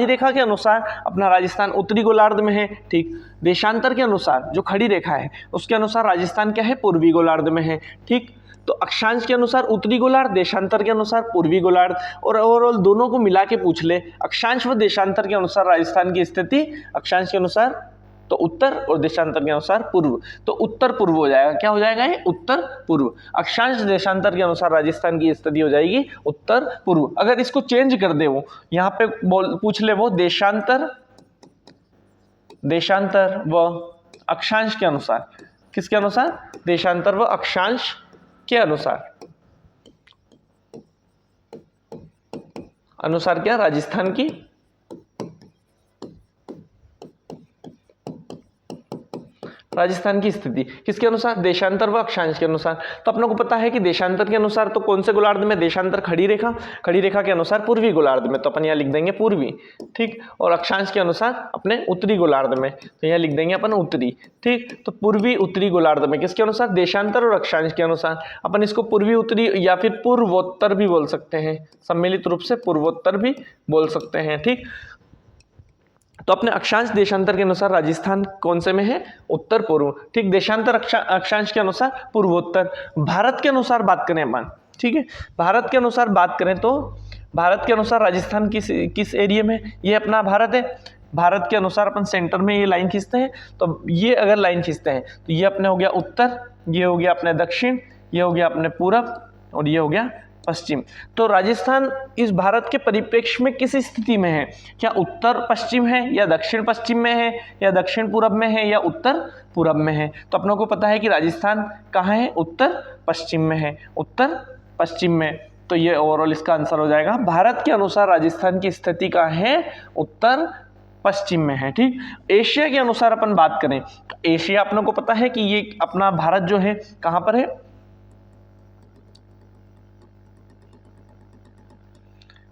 रेखा के अनुसार अपना राजस्थान उत्तरी गोलार्ध में है, ठीक। देशांतर के अनुसार जो खड़ी रेखा है उसके अनुसार राजस्थान क्या है, पूर्वी गोलार्ध में है, ठीक। तो अक्षांश के अनुसार उत्तरी गोलार्ध, देशांतर के अनुसार पूर्वी गोलार्ध, और ओवरऑल दोनों को मिला के पूछ ले, अक्षांश व देशांतर के अनुसार राजस्थान की स्थिति, अक्षांश के अनुसार तो उत्तर और देशांतर के अनुसार पूर्व, तो उत्तर पूर्व हो जाएगा। क्या हो जाएगा ये, उत्तर पूर्व। अक्षांश देशांतर के अनुसार राजस्थान की स्थिति हो जाएगी उत्तर पूर्व। अगर इसको चेंज कर दे, वो यहाँ पे पूछ ले वो देशांतर व अक्षांश के अनुसार, किसके अनुसार, देशांतर व अक्षांश के अनुसार क्या, राजस्थान की स्थिति किसके अनुसार, देशांतर व अक्षांश के अनुसार। तो अपनों को पता है कि देशांतर के अनुसार तो कौन से गोलार्ध में, देशांतर खड़ी रेखा के अनुसार पूर्वी गोलार्ध में, तो अपन यहाँ लिख देंगे पूर्वी, ठीक। और अक्षांश के अनुसार अपने उत्तरी गोलार्ध में, तो यहाँ लिख देंगे अपन उत्तरी, ठीक। तो पूर्वी उत्तरी गोलार्ध में किसके अनुसार, देशांतर और अक्षांश के अनुसार। अपन इसको पूर्वी उत्तरी या फिर पूर्वोत्तर भी बोल सकते हैं, सम्मिलित रूप से पूर्वोत्तर भी बोल सकते हैं, ठीक। तो अपने अक्षांश देशांतर के अनुसार राजस्थान कौन से में है, उत्तर पूर्व, ठीक। देशांतर अक्षांश के अनुसार पूर्वोत्तर। भारत के अनुसार बात करें अपन, ठीक है, भारत के अनुसार बात करें तो भारत के अनुसार राजस्थान किस एरिया में, ये अपना भारत है। भारत के अनुसार अपन सेंटर में ये लाइन खींचते हैं, तो ये अगर लाइन खींचते हैं तो ये अपने हो गया उत्तर, ये हो गया अपने दक्षिण, ये हो गया अपने पूरब, और ये हो गया पश्चिम। तो राजस्थान इस भारत के परिप्रेक्ष्य में किस स्थिति में है, क्या उत्तर पश्चिम है, या दक्षिण पश्चिम में है, या दक्षिण पूरब में है, या उत्तर पूरब में है। तो अपनों को पता है कि राजस्थान कहाँ है, उत्तर पश्चिम में है, उत्तर पश्चिम में। तो ये ओवरऑल इसका आंसर हो जाएगा। भारत के अनुसार राजस्थान की स्थिति कहाँ है, उत्तर पश्चिम में है, ठीक। एशिया के अनुसार अपन बात करें, एशिया अपनों को पता है कि ये अपना भारत जो है कहाँ पर है,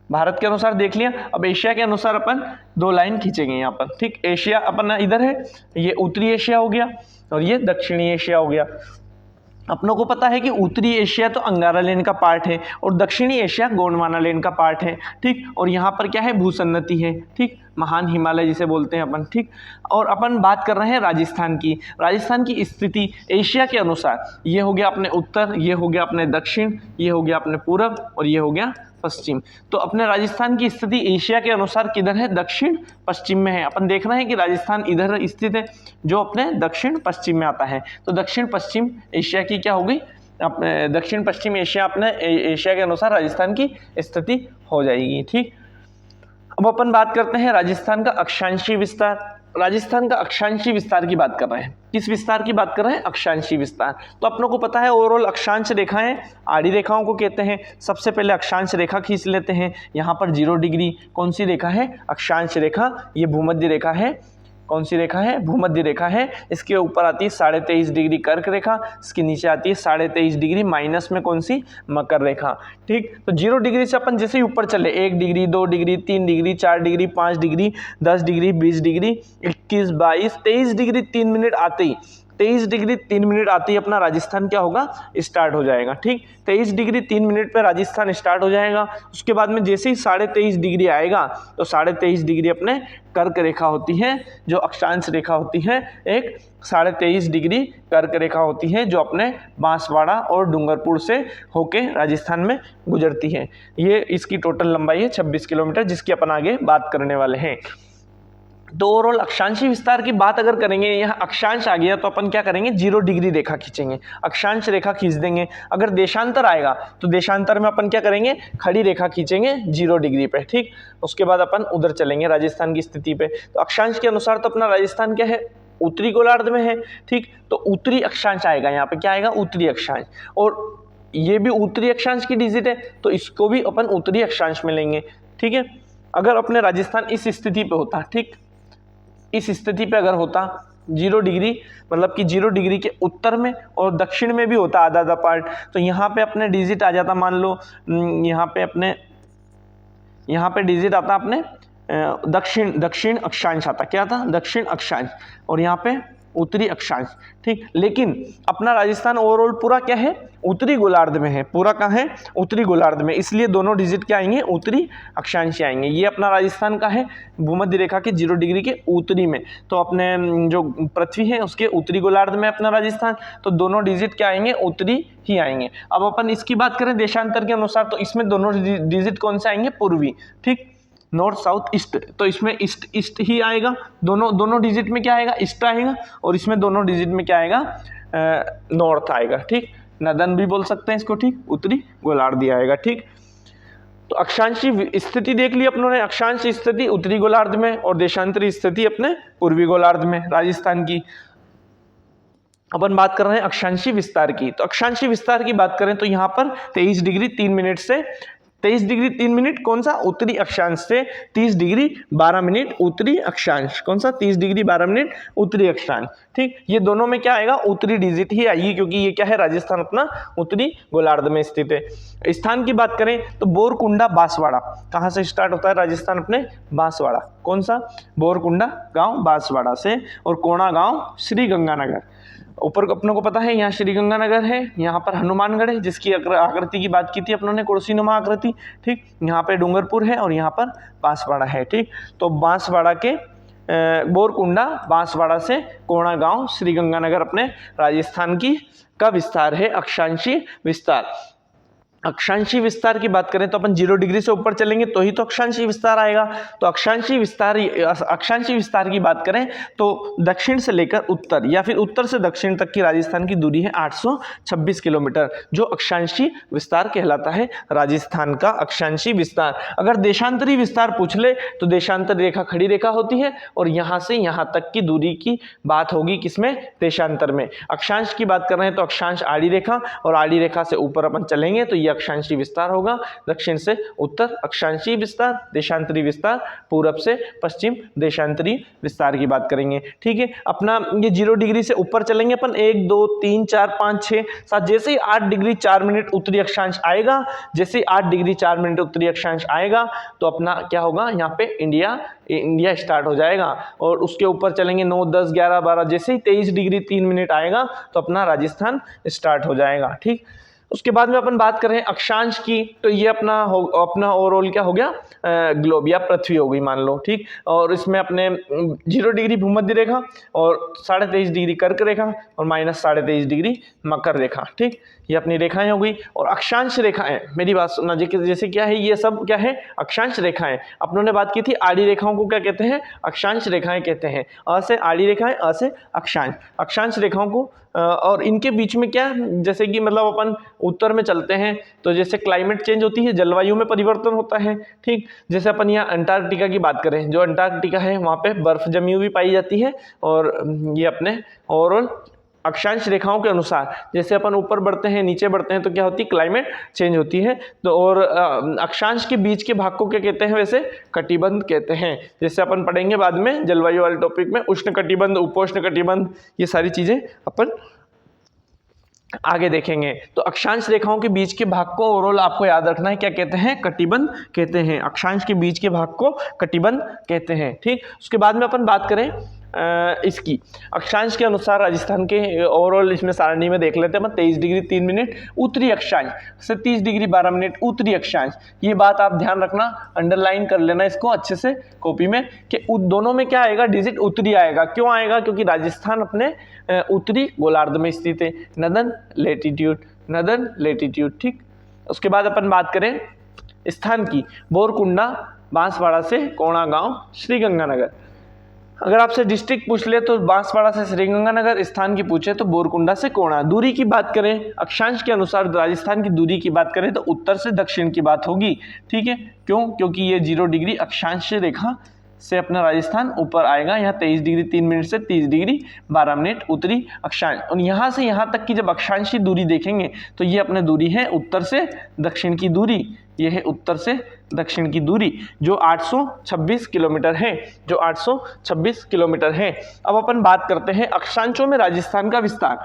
भारत के अनुसार देख लिया। अब एशिया के अनुसार अपन 2 लाइन खींचेंगे यहाँ पर, ठीक। एशिया अपन इधर है, ये उत्तरी एशिया हो गया और ये दक्षिणी एशिया हो गया। अपनों को पता है कि उत्तरी एशिया तो अंगारा लेन का पार्ट है और दक्षिणी एशिया गोंडवाना लेन का पार्ट है, ठीक। और यहाँ पर क्या है, भूसन्नति है, ठीक, महान हिमालय जिसे बोलते हैं अपन, ठीक। और अपन बात कर रहे हैं राजस्थान की। राजस्थान की स्थिति एशिया के अनुसार, ये हो गया अपने उत्तर, ये हो गया अपने दक्षिण, ये हो गया अपने पूरब और ये हो गया पश्चिम। तो अपने राजस्थान की स्थिति एशिया के अनुसार किधर है, दक्षिण पश्चिम में है। अपन देख रहे हैं कि राजस्थान इधर स्थित है जो अपने दक्षिण पश्चिम में आता है। तो दक्षिण पश्चिम एशिया की क्या होगी, अपने दक्षिण पश्चिम एशिया, अपने एशिया के अनुसार राजस्थान की स्थिति हो जाएगी, ठीक। अब अपन बात करते हैं राजस्थान का अक्षांशीय विस्तार। राजस्थान का अक्षांशीय विस्तार की बात कर रहे हैं। किस विस्तार की बात कर रहे हैं, अक्षांशीय विस्तार। तो अपनों को पता है ओवरऑल अक्षांश रेखाएं आड़ी रेखाओं को कहते हैं। सबसे पहले अक्षांश रेखा खींच लेते हैं। यहाँ पर 0 डिग्री कौन सी रेखा है, अक्षांश रेखा। ये भूमध्य रेखा है, कौन सी रेखा है, भूमध्य रेखा है। इसके ऊपर आती है 23.5 डिग्री कर्क रेखा, इसके नीचे आती है 23.5 डिग्री माइनस में कौन सी, मकर रेखा, ठीक। तो 0 डिग्री से अपन जैसे ही ऊपर चले 1 degree 2 degree 3 degree 4 degree 5 degree 10 degree 20 degree 21 22 23 degree 3 minute आते ही 23 डिग्री 3 मिनट आते ही अपना राजस्थान क्या होगा, स्टार्ट हो जाएगा, ठीक। 23 डिग्री 3 मिनट पे राजस्थान स्टार्ट हो जाएगा। उसके बाद में जैसे ही 23.5 डिग्री आएगा तो 23.5 डिग्री अपने कर्क रेखा होती है, जो अक्षांश रेखा होती है। एक 23.5 डिग्री कर्क रेखा होती है जो अपने बांसवाड़ा और डूंगरपुर से होके राजस्थान में गुजरती है। ये इसकी टोटल लंबाई है 26 किलोमीटर, जिसकी अपन आगे बात करने वाले हैं। तो ओवरऑल अक्षांशीय विस्तार की बात अगर करेंगे, यहाँ अक्षांश आ गया तो अपन क्या करेंगे, 0 डिग्री रेखा खींचेंगे, अक्षांश रेखा खींच देंगे। अगर देशांतर आएगा तो देशांतर में अपन क्या करेंगे, खड़ी रेखा खींचेंगे 0 डिग्री पे, ठीक। उसके बाद अपन उधर चलेंगे राजस्थान की स्थिति पे। तो अक्षांश के अनुसार तो अपना राजस्थान क्या है, उत्तरी गोलार्ध में है, ठीक। तो उत्तरी अक्षांश आएगा, यहाँ पे क्या आएगा, उत्तरी अक्षांश। और ये भी उत्तरी अक्षांश की डिजिट है तो इसको भी अपन उत्तरी अक्षांश में लेंगे, ठीक है। अगर अपने राजस्थान इस स्थिति पे होता, ठीक, इस स्थिति पे अगर होता 0 डिग्री, मतलब कि 0 डिग्री के उत्तर में और दक्षिण में भी होता आधा आधा पार्ट, तो यहाँ पे अपने डिजिट आ जाता, मान लो यहाँ पे डिजिट आता अपने दक्षिण अक्षांश आता, क्या था, दक्षिण अक्षांश, और यहाँ पे उत्तरी अक्षांश, ठीक। लेकिन अपना राजस्थान ओवरऑल पूरा क्या है, उत्तरी गोलार्ध में है, पूरा कहाँ है, उत्तरी गोलार्ध में, इसलिए दोनों डिजिट क्या आएंगे, उत्तरी अक्षांश आएंगे। ये अपना राजस्थान का है भूमध्य रेखा के 0 डिग्री के उत्तरी में, तो अपने जो पृथ्वी है उसके उत्तरी गोलार्ध में अपना राजस्थान, तो दोनों डिजिट क्या आएंगे, उत्तरी ही आएंगे। अब अपन इसकी बात करें देशांतर के अनुसार, तो इसमें दोनों डिजिट कौन से आएंगे, पूर्वी, ठीक, नॉर्थ साउथ ईस्ट, तो इसमें ईस्ट ही आएगा, दोनों डिजिट में क्या आएगा, ईस्ट आएगा, और इसमें दोनों डिजिट में क्या आएगा, नॉर्थ आएगा, ठीक। नदन भी बोल सकते हैं इसको, ठीक, उत्तरी गोलार्ध आएगा, ठीक। तो अक्षांशीय स्थिति देख ली अपनों ने, अक्षांश स्थिति उत्तरी गोलार्ध में और देशांतरी स्थिति अपने पूर्वी गोलार्ध में राजस्थान की। अपन बात कर रहे हैं अक्षांशीय विस्तार की। तो अक्षांशीय विस्तार की बात करें तो यहाँ पर 23 डिग्री 3 मिनट से 23 डिग्री 3 मिनट कौन सा, उत्तरी अक्षांश से 30 डिग्री 12 मिनट उत्तरी अक्षांश, कौन सा, 30 डिग्री 12 मिनट उत्तरी अक्षांश, ठीक। ये दोनों में क्या आएगा, उत्तरी डिजिट ही आएगी, क्योंकि ये क्या है, राजस्थान अपना उत्तरी गोलार्ध में स्थित है। स्थान की बात करें तो बोरकुंडा बांसवाड़ा, कहाँ से स्टार्ट होता है राजस्थान, अपने बांसवाड़ा, कौन सा, बोरकुंडा गांव बांसवाड़ा से, और कोणा गांव श्री गंगानगर। ऊपर अपनों को पता है यहाँ श्री गंगानगर है, यहाँ पर हनुमानगढ़ है जिसकी आकृति की बात की थी अपनों ने, कुर्सीनुमा आकृति, ठीक। यहाँ पे डूंगरपुर है और यहाँ पर बांसवाड़ा है, ठीक। तो बांसवाड़ा के बोरकुंडा बांसवाड़ा से कोणा गांव श्री गंगानगर अपने राजस्थान की का विस्तार है अक्षांशीय विस्तार। अक्षांशीय विस्तार की बात करें तो अपन 0 डिग्री से ऊपर चलेंगे तो ही तो अक्षांशीय विस्तार आएगा। तो अक्षांशीय विस्तार की बात करें तो दक्षिण से लेकर उत्तर या फिर उत्तर से दक्षिण तक की राजस्थान की दूरी है 826 किलोमीटर, जो अक्षांशीय विस्तार कहलाता है राजस्थान का अक्षांशीय विस्तार। अगर देशांतरी विस्तार पूछ ले तो देशांतर रेखा खड़ी रेखा होती है और यहाँ से यहाँ तक की दूरी की बात होगी किसमें, देशांतर में। अक्षांश की बात कर रहे हैं तो अक्षांश आड़ी रेखा, और आड़ी रेखा से ऊपर अपन चलेंगे तो ये अक्षांशीय विस्तार होगा, दक्षिण से उत्तर अक्षांशीय विस्तार, देशांतरी विस्तार, पूरब से पश्चिम देशांतरी विस्तार की बात करेंगे। ठीक है, अपना ये 0 डिग्री से ऊपर चलेंगे अपन 1 2 3 4 5 6 7, जैसे ही 8 डिग्री 4 मिनट उत्तरी अक्षांश आएगा, जैसे ही 8 डिग्री 4 मिनट उत्तरी अक्षांश आएगा तो अपना क्या होगा, यहाँ पे इंडिया स्टार्ट हो जाएगा। और उसके ऊपर चलेंगे 9 10 11 12, जैसे ही 23 डिग्री 3 मिनट आएगा तो अपना राजस्थान स्टार्ट हो जाएगा। ठीक, उसके बाद में अपन बात करें अक्षांश की, तो ये अपना ओवरऑल क्या हो गया, ग्लोब या पृथ्वी हो गई मान लो। ठीक, और इसमें अपने 0 डिग्री भूमध्य रेखा और 23.5 डिग्री कर्क रेखा और -23.5 डिग्री मकर रेखा। ठीक, ये अपनी रेखाएं हो गई। और अक्षांश रेखाएं, मेरी बात सुनना, जैसे क्या है, ये सब क्या है, अक्षांश रेखाएं। अपनों ने बात की थी आड़ी रेखाओं को क्या कहते हैं, अक्षांश रेखाएं कहते हैं। अ से आड़ी रेखाएं, अ से अक्षांश रेखाओं को। और इनके बीच में क्या, जैसे कि मतलब अपन उत्तर में चलते हैं तो जैसे क्लाइमेट चेंज होती है, जलवायु में परिवर्तन होता है। ठीक, जैसे अपन यहाँ अंटार्कटिका की बात करें, जो अंटार्कटिका है वहाँ पे बर्फ जमी हुई पाई जाती है। और ये अपने ओवरऑल अक्षांश रेखाओं के अनुसार जैसे अपन ऊपर बढ़ते हैं नीचे बढ़ते हैं तो क्या होती है, क्लाइमेट चेंज होती है। तो और अक्षांश के बीच के भाग को क्या कहते हैं, वैसे कटिबंध कहते हैं। जैसे अपन पढ़ेंगे बाद में जलवायु वाले टॉपिक में, उष्ण कटिबंध, उपोष्ण कटिबंध, ये सारी चीजें अपन आगे देखेंगे। तो अक्षांश रेखाओं के बीच के भाग को ओवरऑल आपको याद रखना है, क्या कहते हैं, कटिबंध कहते हैं। अक्षांश के बीच के भाग को कटिबंध कहते हैं। ठीक, उसके बाद में अपन बात करें इसकी अक्षांश के अनुसार राजस्थान के ओवरऑल इसमें सारणी में देख लेते हैं। 23 डिग्री 3 मिनट उत्तरी अक्षांश से 30 डिग्री 12 मिनट उत्तरी अक्षांश। ये बात आप ध्यान रखना, अंडरलाइन कर लेना इसको अच्छे से कॉपी में, कि दोनों में क्या आएगा, डिजिट उत्तरी आएगा। क्यों आएगा, क्योंकि राजस्थान अपने उत्तरी गोलार्ध में स्थित है, नदर्न लेटीट्यूड। ठीक, उसके बाद अपन बात करें स्थान की, बोरकुंडा बांसवाड़ा से कोणागांव श्रीगंगानगर। अगर आपसे डिस्ट्रिक्ट पूछ ले तो बांसवाड़ा से श्रीगंगानगर, स्थान की पूछे तो बोरकुंडा से कोणा। दूरी की बात करें अक्षांश के अनुसार, राजस्थान की दूरी की बात करें तो उत्तर से दक्षिण की बात होगी। ठीक है, क्यों, क्योंकि ये 0 डिग्री अक्षांश रेखा से अपना राजस्थान ऊपर आएगा। यहाँ 23 डिग्री 3 मिनट से 30 डिग्री 12 मिनट उत्तरी अक्षांश। और यहाँ से यहाँ तक की जब अक्षांशीय दूरी देखेंगे तो ये अपने दूरी है उत्तर से दक्षिण की दूरी। ये है उत्तर से दक्षिण की दूरी जो 826 किलोमीटर है, जो 826 किलोमीटर है। अब अपन बात करते हैं अक्षांशों में राजस्थान का विस्तार।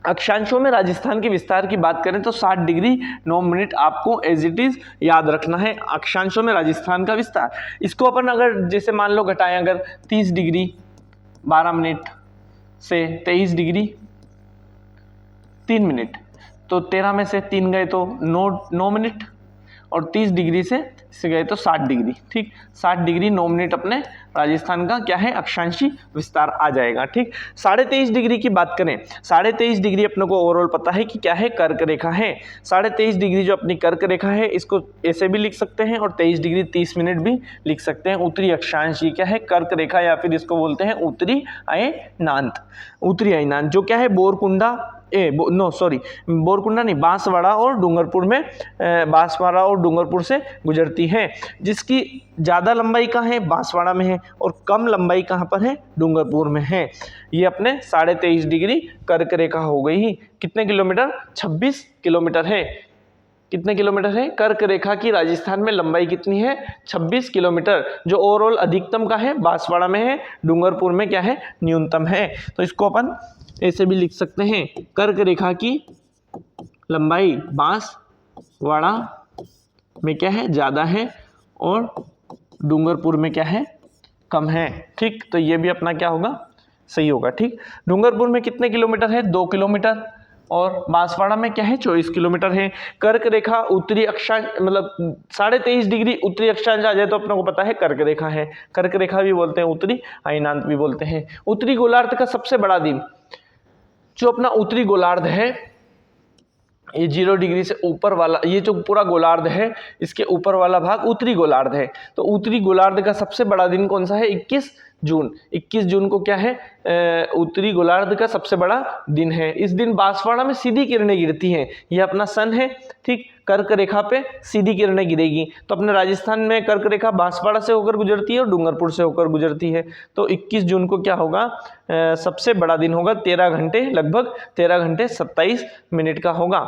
अक्षांशों में राजस्थान के विस्तार की बात करें तो 60 डिग्री 9 मिनट आपको एज इट इज याद रखना है। अक्षांशों में राजस्थान का विस्तार, इसको अपन अगर जैसे मान लो घटाएं, अगर 30 डिग्री 12 मिनट से 23 डिग्री 3 मिनट, तो 13 में से 3 गए तो 9 मिनट, और 30 डिग्री से गए तो 60 डिग्री। ठीक, 60 डिग्री 9 मिनट अपने राजस्थान का क्या है, अक्षांशी विस्तार आ जाएगा। ठीक, 23.5 डिग्री की बात करें, 23.5 डिग्री अपने को ओवरऑल पता है कि क्या है, कर्क रेखा है। 23.5 डिग्री जो अपनी कर्क रेखा है, इसको ऐसे भी लिख सकते हैं और 23 डिग्री 30 मिनट भी लिख सकते हैं। उत्तरी अक्षांश ये क्या है, कर्क रेखा, या फिर इसको बोलते हैं उत्तरी अयनांत। उत्तरी अयनांत जो क्या है, बोरकुंडा बोरकुंडा नहीं, बांसवाड़ा और डूंगरपुर में, बांसवाड़ा और डूंगरपुर से गुजरती है। जिसकी ज़्यादा लंबाई कहाँ है, बांसवाड़ा में है, और कम लंबाई कहाँ पर है, डूंगरपुर में है। ये अपने 23.5 डिग्री कर्क रेखा हो गई ही। कितने किलोमीटर, 26 किलोमीटर है। कितने किलोमीटर है, कर्क रेखा की राजस्थान में लंबाई कितनी है, 26 किलोमीटर, जो ओवरऑल अधिकतम का है बांसवाड़ा में है, डूंगरपुर में क्या है, न्यूनतम है। तो इसको अपन ऐसे भी लिख सकते हैं, कर्क रेखा की लंबाई बांसवाड़ा में क्या है, ज़्यादा है, और डूंगरपुर में क्या है, कम है। ठीक, तो ये भी अपना क्या होगा, सही होगा। ठीक, डूंगरपुर में कितने किलोमीटर है, 2 किलोमीटर, और बांसवाड़ा में क्या है, 24 किलोमीटर है। कर्क रेखा उत्तरी अक्षांश, मतलब 23.5 डिग्री उत्तरी अक्षांश आ जाए तो अपने को पता है कर्क रेखा है। कर्क रेखा भी बोलते हैं, उत्तरी अयनांत भी बोलते हैं। उत्तरी गोलार्ध का सबसे बड़ा दिन जो अपना उत्तरी गोलार्ध है, ये 0 डिग्री से ऊपर वाला, ये जो पूरा गोलार्ध है इसके ऊपर वाला भाग उत्तरी गोलार्ध है। तो उत्तरी गोलार्ध का सबसे बड़ा दिन कौन सा है, 21 जून। 21 जून को क्या है, उत्तरी गोलार्ध का सबसे बड़ा दिन है। इस दिन बांसवाड़ा में सीधी किरणें गिरती हैं। यह अपना सन है, ठीक, कर्क रेखा पे सीधी किरणें गिरेगी। तो अपने राजस्थान में कर्क रेखा बांसवाड़ा से होकर गुजरती है और डूंगरपुर से होकर गुजरती है। तो 21 जून को क्या होगा, सबसे बड़ा दिन होगा। 13 घंटे, लगभग 13 घंटे 27 मिनट का होगा।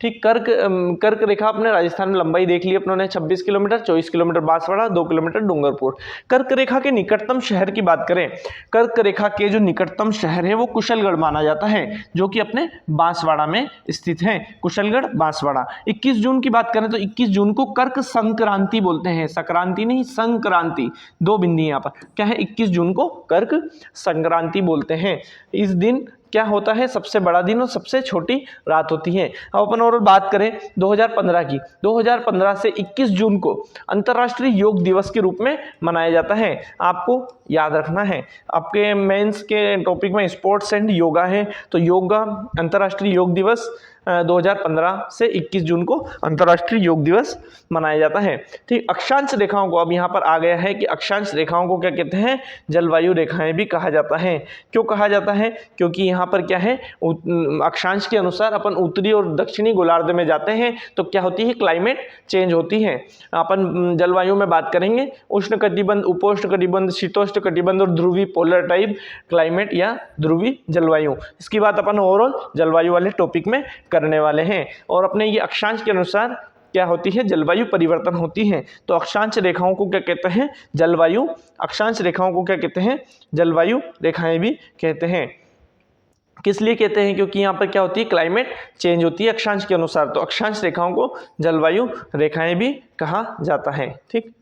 ठीक, कर्क रेखा अपने राजस्थान में लंबाई देख ली अपनों 26 kilometre, 24 kilometre Banswara, 2 kilometre Dungarpur. कर्क रेखा के निकटतम शहर की बात करें, कर्क रेखा के जो निकटतम शहर है वो कुशलगढ़ माना जाता है, जो कि अपने बांसवाड़ा में स्थित है। कुशलगढ़, बांसवाड़ा। 21 जून की बात करें तो 21 जून को कर्क संक्रांति बोलते हैं। संक्रांति नहीं, संक्रांति, 2 बिंदी यहाँ पर क्या है, 21 जून को कर्क संक्रांति बोलते हैं। इस दिन क्या होता है, सबसे बड़ा दिन और सबसे छोटी रात होती है। अब अपन और बात करें 2015 की, 2015 से 21 जून को अंतर्राष्ट्रीय योग दिवस के रूप में मनाया जाता है। आपको याद रखना है, आपके मेंस के टॉपिक में स्पोर्ट्स एंड योगा है, तो योगा अंतर्राष्ट्रीय योग दिवस 2015 से 21 जून को अंतर्राष्ट्रीय योग दिवस मनाया जाता है। ठीक, अक्षांश रेखाओं को अब यहाँ पर आ गया है कि अक्षांश रेखाओं को क्या कहते हैं, जलवायु रेखाएं भी कहा जाता है। क्यों कहा जाता है, क्योंकि यहाँ पर क्या है, अक्षांश के अनुसार अपन उत्तरी और दक्षिणी गोलार्ध में जाते हैं तो क्या होती है, क्लाइमेट चेंज होती है। अपन जलवायु में बात करेंगे, उष्ण कटिबंध, उपोष्ण कटिबंध, शीतोष्ण कटिबंध और ध्रुवी पोलर टाइप क्लाइमेट या ध्रुवी जलवायु। इसकी बात अपन ओवरऑल जलवायु वाले टॉपिक में करने वाले हैं। और अपने ये अक्षांश के अनुसार क्या होती है, जलवायु परिवर्तन होती है। तो अक्षांश रेखाओं को क्या कहते हैं, जलवायु, अक्षांश रेखाओं को क्या कहते हैं, जलवायु रेखाएं भी कहते हैं। किस लिए कहते हैं, क्योंकि यहाँ पर क्या होती है, क्लाइमेट चेंज होती है अक्षांश के अनुसार। तो अक्षांश रेखाओं को जलवायु रेखाएं भी कहा जाता है। ठीक,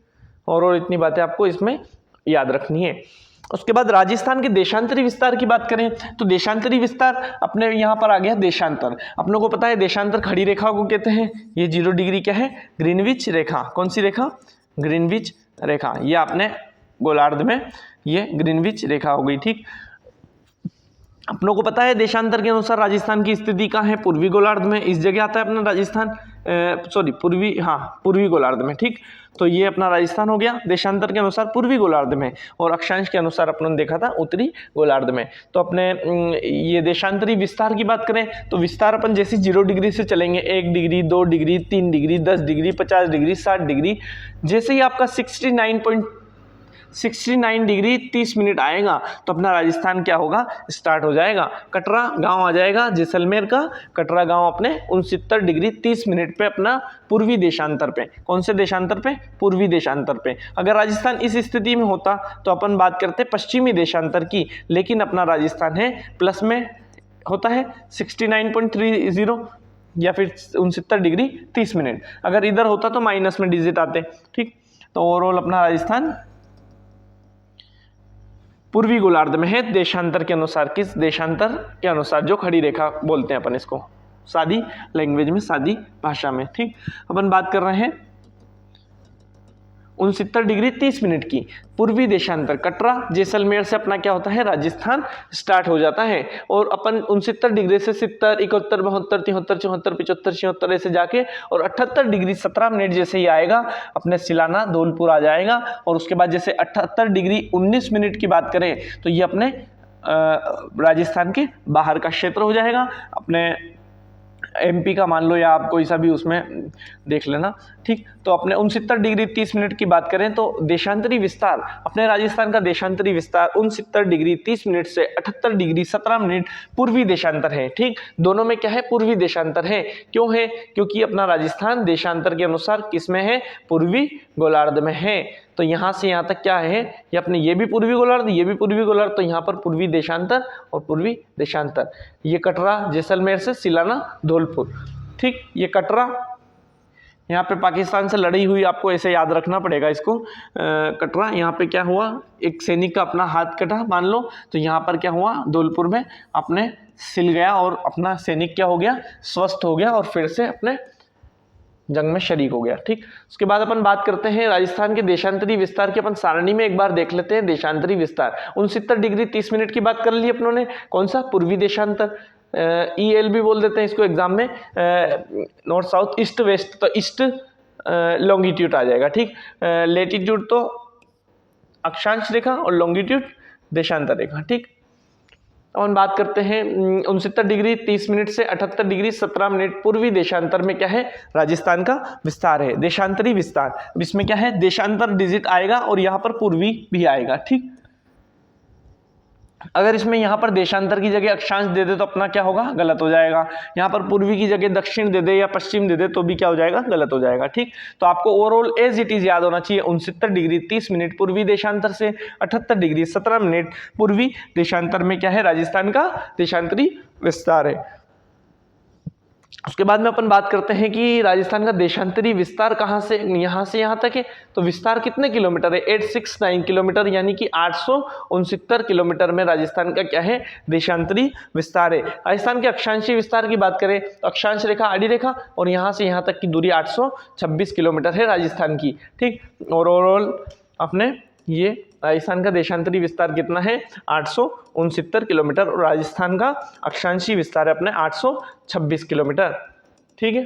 और इतनी बातें आपको इसमें याद रखनी है। उसके बाद राजस्थान के देशांतरी विस्तार की बात करें तो देशांतरी विस्तार अपने यहाँ पर आ गया देशांतर। अपनों को पता है देशांतर खड़ी रेखा को कहते हैं। ये 0 डिग्री क्या है, ग्रीनविच रेखा। कौन सी रेखा, ग्रीनविच रेखा। ये आपने गोलार्ध में ये ग्रीनविच रेखा हो गई। ठीक, अपनों को पता है देशांतर के अनुसार राजस्थान की स्थिति कहाँ है, पूर्वी गोलार्ध में। इस जगह आता है अपना राजस्थान, पूर्वी गोलार्ध में। ठीक, तो ये अपना राजस्थान हो गया देशांतर के अनुसार पूर्वी गोलार्ध में, और अक्षांश के अनुसार अपन ने देखा था उत्तरी गोलार्ध में। तो अपने ये देशांतरी विस्तार की बात करें तो विस्तार अपन जैसे 0 डिग्री से चलेंगे, 1 degree, 2 degree, 3 degree, 10 degree, 50 degree, 60 degree, जैसे ही आपका 69 डिग्री 30 मिनट आएगा तो अपना राजस्थान क्या होगा, स्टार्ट हो जाएगा। कटरा गांव आ जाएगा जैसलमेर का। कटरा गांव अपने 69 डिग्री 30 मिनट पे अपना पूर्वी देशांतर पे। कौन से देशांतर पे, पूर्वी देशांतर पे। अगर राजस्थान इस स्थिति में होता तो अपन बात करते पश्चिमी देशांतर की, लेकिन अपना राजस्थान है प्लस में होता है 69.30 या फिर 69 डिग्री 30 मिनट। अगर इधर होता तो माइनस में डिजिट आते। ठीक, तो ओवरऑल अपना राजस्थान पूर्वी गोलार्ध में है देशांतर के अनुसार। किस देशांतर के अनुसार, जो खड़ी रेखा बोलते हैं अपन इसको, सादी लैंग्वेज में, सादी भाषा में। ठीक, अपन बात कर रहे हैं 69 डिग्री 30 मिनट की। पूर्वी देशांतर कटरा जैसलमेर से अपना क्या होता है, राजस्थान स्टार्ट हो जाता है। और अपन 69 डिग्री से 70, 71, 72, 73, 74, 75, 76 ऐसे जाके और 78 डिग्री 17 मिनट जैसे ही आएगा अपने सिलाना धौलपुर आ जाएगा। और उसके बाद जैसे 78 डिग्री 19 मिनट की बात करें तो ये अपने राजस्थान के बाहर का क्षेत्र हो जाएगा, अपने एमपी का मान लो या आप कोई सा भी उसमें देख लेना। ठीक, तो अपने 69 डिग्री 30 मिनट की बात करें तो देशांतरी विस्तार, अपने राजस्थान का देशांतरी विस्तार 69 डिग्री 30 मिनट से 78 डिग्री 17 मिनट पूर्वी देशांतर है। ठीक, दोनों में क्या है, पूर्वी देशांतर है। क्यों है, क्योंकि अपना राजस्थान देशांतर के अनुसार किस में है, पूर्वी गोलार्ध में है। तो यहाँ से यहाँ तक क्या है, ये अपने ये भी पूर्वी गोलार्ध, ये भी पूर्वी गोलार्ध, तो यहाँ पर पूर्वी देशांतर और पूर्वी देशांतर। ये कटरा जैसलमेर से सिलाना धौलपुर। ठीक, ये कटरा यहाँ पे पाकिस्तान से लड़ी हुई, आपको ऐसे याद रखना पड़ेगा इसको। कटरा, यहाँ पे क्या हुआ, एक सैनिक का अपना हाथ कटा मान लो, तो यहाँ पर क्या हुआ, धौलपुर में अपने सिल गया और अपना सैनिक क्या हो गया, स्वस्थ हो गया और फिर से अपने जंग में शरीक हो गया। ठीक, उसके बाद अपन बात करते हैं राजस्थान के देशांतरी विस्तार की। अपन सारणी में एक बार देख लेते हैं देशांतरी विस्तार। 69 डिग्री 30 मिनट की बात कर ली अपनों ने, कौन सा, पूर्वी देशांतर। EL भी बोल देते हैं इसको एग्जाम में, नॉर्थ साउथ ईस्ट वेस्ट, तो ईस्ट लॉन्गिट्यूड आ जाएगा। ठीक, लेटीट्यूड तो अक्षांश रेखा और लॉन्गिट्यूड देशांतर रेखा। ठीक, अपन बात करते हैं 69 डिग्री 30 मिनट से 78 डिग्री 17 मिनट पूर्वी देशांतर में क्या है, राजस्थान का विस्तार है, देशांतरी विस्तार। अब इसमें क्या है, देशांतर डिजिट आएगा और यहाँ पर पूर्वी भी आएगा, ठीक। अगर इसमें यहाँ पर देशांतर की जगह अक्षांश दे दे तो अपना क्या होगा, गलत हो जाएगा। यहाँ पर पूर्वी की जगह दक्षिण दे दे या पश्चिम दे दे तो भी क्या हो जाएगा, गलत हो जाएगा, ठीक। तो आपको ओवरऑल एज इट इज याद होना चाहिए 69 डिग्री 30 मिनट पूर्वी देशांतर से 78 डिग्री 17 मिनट पूर्वी देशांतर में क्या है, राजस्थान का देशांतरी विस्तार है। उसके बाद में अपन बात करते हैं कि राजस्थान का देशांतरी विस्तार कहाँ से यहाँ तक है, तो विस्तार कितने किलोमीटर है, 869 किलोमीटर, यानी कि 869 किलोमीटर में राजस्थान का क्या है, देशांतरी विस्तार है। राजस्थान के अक्षांशीय विस्तार की बात करें तो अक्षांश रेखा आड़ी रेखा और यहाँ से यहाँ तक की दूरी 826 किलोमीटर है राजस्थान की, ठीक। और ओवरऑल अपने ये राजस्थान का देशांतरी विस्तार कितना है, 869 किलोमीटर, और राजस्थान का अक्षांशीय विस्तार है अपने 826 किलोमीटर, ठीक है।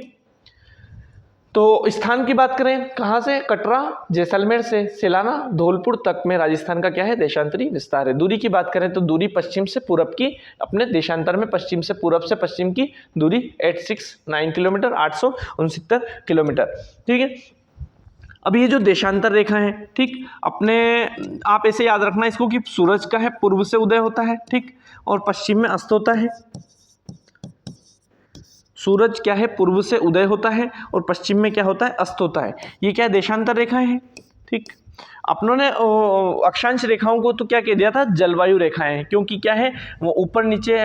तो स्थान की बात करें, कहाँ से, कटरा जैसलमेर से सिलाना धौलपुर तक में राजस्थान का क्या है, देशांतरी विस्तार है। दूरी की बात करें तो दूरी पश्चिम से पूरब की, अपने देशांतर में पश्चिम से पूरब से पश्चिम की दूरी 869 किलोमीटर, 869 किलोमीटर, ठीक है। अब ये जो देशांतर रेखा है, ठीक, अपने आप ऐसे याद रखना इसको कि सूरज का है पूर्व से उदय होता है, ठीक, और पश्चिम में अस्त होता है। सूरज क्या है, पूर्व से उदय होता है और पश्चिम में क्या होता है, अस्त होता है। ये क्या है, देशांतर रेखाएं हैं, ठीक। अपनों ने अक्षांश रेखाओं को तो क्या कह दिया था, जलवायु रेखाएं, क्योंकि क्या है वो ऊपर नीचे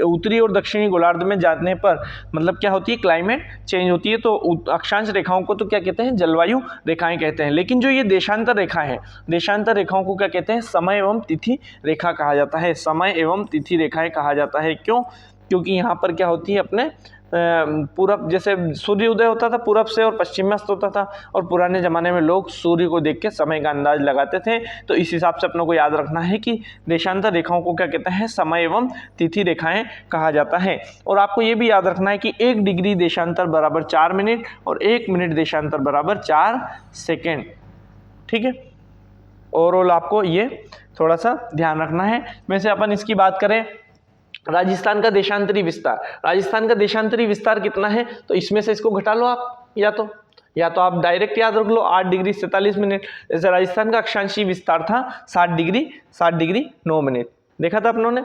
उत्तरी और दक्षिणी गोलार्ध में जाने पर मतलब क्या होती है, क्लाइमेट चेंज होती है। तो अक्षांश रेखाओं को तो क्या कहते हैं, जलवायु रेखाएं कहते हैं। लेकिन जो ये देशांतर रेखा है, देशांतर रेखाओं को क्या कहते हैं, समय एवं तिथि रेखा कहा जाता है, समय एवं तिथि रेखाएं कहा जाता है। क्यों, क्योंकि यहाँ पर क्या होती है, अपने पूरब, जैसे सूर्य उदय होता था पूरब से और पश्चिम में अस्त होता था, और पुराने ज़माने में लोग सूर्य को देख के समय का अंदाज लगाते थे। तो इस हिसाब से अपनों को याद रखना है कि देशांतर रेखाओं को क्या कहते हैं, समय एवं तिथि रेखाएं कहा जाता है। और आपको ये भी याद रखना है कि 1 डिग्री देशांतर बराबर 4 मिनट और 1 मिनट देशांतर बराबर 4 सेकेंड, ठीक है। ओवरऑल आपको ये थोड़ा सा ध्यान रखना है। वैसे अपन इसकी बात करें, राजस्थान का देशांतरी विस्तार, राजस्थान का देशांतरी विस्तार कितना है, तो इसमें से इसको घटा लो आप, या तो आप डायरेक्ट याद रख लो 8 डिग्री 47 मिनट। जैसे राजस्थान का अक्षांशीय विस्तार था 60 डिग्री 9 मिनट, देखा था अपनों ने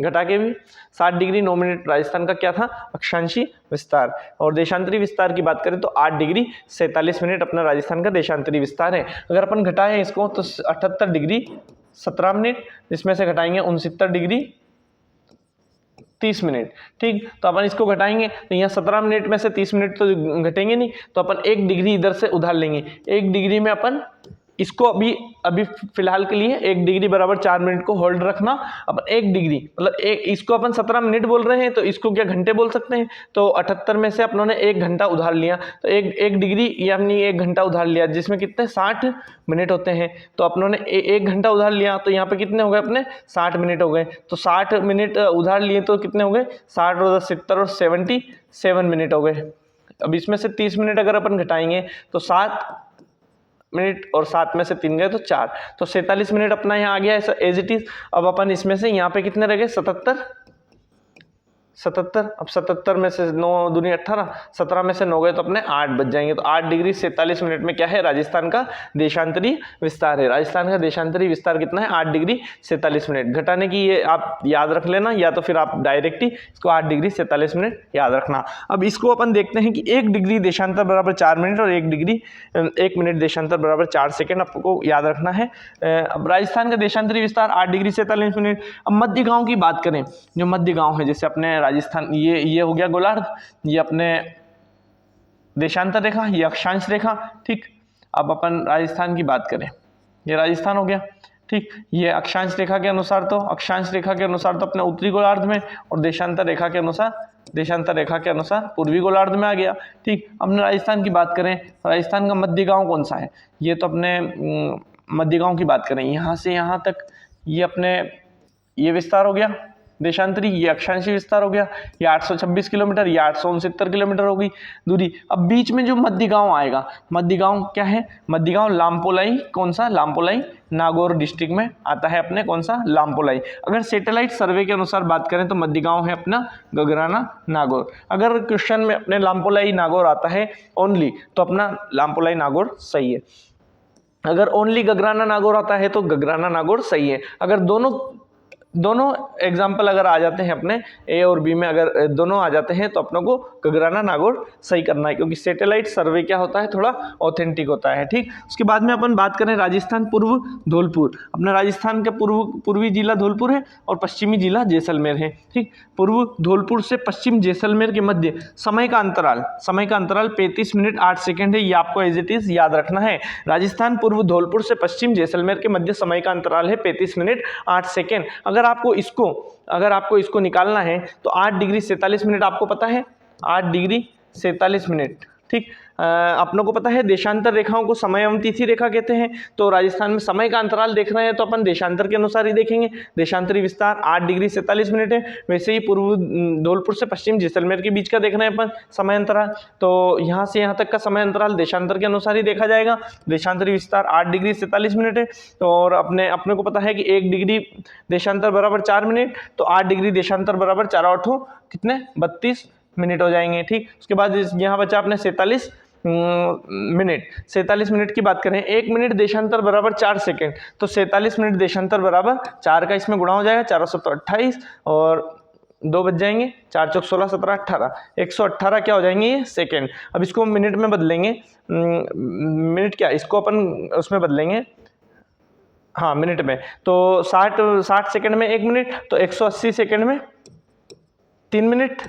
घटा के भी, 60 डिग्री 9 मिनट राजस्थान का क्या था, अक्षांशीय विस्तार। और देशांतरी विस्तार की बात करें तो 8 डिग्री 47 मिनट अपना राजस्थान का देशांतरी विस्तार है। अगर अपन घटाएं इसको तो 78 डिग्री 17 मिनट, जिसमें से घटाएंगे 69 डिग्री 30 मिनट, ठीक। तो अपन इसको घटाएंगे तो यहाँ 17 मिनट में से 30 मिनट तो घटेंगे नहीं, तो अपन 1 डिग्री इधर से उधार लेंगे। 1 डिग्री में अपन इसको अभी फिलहाल के लिए 1 डिग्री बराबर 4 मिनट को होल्ड रखना। अपन 1 डिग्री मतलब इसको अपन 17 मिनट बोल रहे हैं, तो इसको क्या घंटे बोल सकते हैं, तो 78 में से अपनों ने 1 घंटा उधार लिया, तो 1 डिग्री यानी 1 घंटा उधार लिया, जिसमें कितने 60 मिनट होते हैं। तो अपनों ने 1 घंटा उधार लिया, तो यहाँ पे कितने हो गए अपने 60 मिनट हो गए। तो 60 मिनट उधार लिए तो कितने हो गए, 60 और 70 और 77 मिनट हो गए। अब इसमें से 30 मिनट अगर अपन घटाएंगे तो 7 मिनट और 7 में से 3 गए तो 4, तो 47 मिनट अपना यहाँ आ गया ऐसा एज इट इज। अब अपन इसमें से यहाँ पे कितने रह गए 77। अब 77 में से 9 दूनी 18, 17 में से 9 गए तो अपने 8 बच जाएंगे। तो 8 डिग्री 47 मिनट में क्या है, राजस्थान का देशांतरी विस्तार है। राजस्थान का देशांतरी विस्तार कितना है, 8 डिग्री 47 मिनट। घटाने की ये आप याद रख लेना, या तो फिर आप डायरेक्ट ही इसको 8 डिग्री 47 मिनट याद रखना। अब इसको अपन देखते हैं कि 1 डिग्री देशांतर बराबर 4 मिनट और 1 मिनट देशांतर बराबर 4 सेकेंड आपको याद रखना है। अब राजस्थान का देशांतरी विस्तार 8 डिग्री 47 मिनट। अब मध्य गांव की बात करें, जो मध्य गांव है, जैसे अपने राजस्थान ये हो गया गोलार्ध, ये अपने देशांतर रेखा, ये अक्षांश रेखा, ठीक। अब अपन राजस्थान की बात करें, ये राजस्थान हो गया, ठीक। ये अक्षांश रेखा के अनुसार तो अपने उत्तरी गोलार्ध में, और देशांतर रेखा के अनुसार पूर्वी गोलार्ध में आ गया, ठीक। अपने राजस्थान की बात करें, राजस्थान का मध्य गांव कौन सा है, ये तो अपने मध्य गांव की बात करें, यहाँ से यहाँ तक ये अपने ये विस्तार हो गया, देशांतरी ये अक्षांशीय विस्तार हो गया, ये 826 किलोमीटर, ये 869 किलोमीटर होगी दूरी। अब बीच में जो मध्य गांव आएगा, मध्य गांव क्या है, मध्य गांव लामपोलाई, कौन सा, लामपोलाई नागौर डिस्ट्रिक्ट में आता है अपने, कौन सा, लामपोलाई। अगर सैटेलाइट सर्वे के अनुसार बात करें तो मध्य गांव है अपना गगराना नागौर। अगर क्वेश्चन में अपने लामपोलाई नागौर आता है ओनली तो अपना लामपोलाई नागौर सही है। अगर ओनली गगराना नागौर आता है तो गगराना नागौर सही है। अगर दोनों एग्जाम्पल अगर आ जाते हैं अपने ए और बी में, अगर दोनों आ जाते हैं तो अपनों को गगराना नागौर सही करना है, क्योंकि सैटेलाइट सर्वे क्या होता है, थोड़ा ऑथेंटिक होता है। ठीक, उसके बाद में अपन बात करें राजस्थान पूर्व धौलपुर। अपना राजस्थान का पूर्वी जिला धौलपुर है और पश्चिमी जिला जैसलमेर है। ठीक, पूर्व धौलपुर से पश्चिम जैसलमेर के मध्य समय का अंतराल 35 मिनट 8 सेकेंड है। ये आपको एज इट इज याद रखना है। राजस्थान पूर्व धौलपुर से पश्चिम जैसलमेर के मध्य समय का अंतराल है 35 मिनट 8 सेकेंड। अगर आपको इसको निकालना है तो 8 डिग्री 47 मिनट आपको पता है, 8 डिग्री 47 मिनट। ठीक, अपनों को पता है देशांतर रेखाओं को समय एवं तिथि रेखा कहते हैं। तो राजस्थान में समय का अंतराल देख रहे हैं तो अपन देशांतर के अनुसार ही देखेंगे। देशांतरी विस्तार 8 डिग्री 47 मिनट है। वैसे ही पूर्व धौलपुर से पश्चिम जैसलमेर के बीच का देखना है अपन समय अंतराल, तो यहाँ से यहाँ तक का समय अंतराल देशांतर के अनुसार ही देखा जाएगा। देशांतरी विस्तार 8 डिग्री 47 मिनट है। और अपने को पता है कि 1 डिग्री देशांतर बराबर 4 मिनट, तो 8 डिग्री देशांतर बराबर 4 8 कितने 32 मिनट हो जाएंगे। ठीक, उसके बाद यहाँ बचा अपने 47 मिनट की बात करें, 1 मिनट देशांतर बराबर 4 सेकेंड, तो 47 मिनट देशांतर बराबर 4 का इसमें गुणा हो जाएगा, 4 7 28 और 2 बच जाएंगे, 4 चौक 16 17 18 118 क्या हो जाएंगे ये सेकेंड। अब इसको मिनट में बदलेंगे, मिनट क्या, इसको अपन उसमें बदलेंगे, हाँ मिनट में, तो 60 सेकेंड में 1 मिनट, तो 180 सेकेंड में 3 मिनट,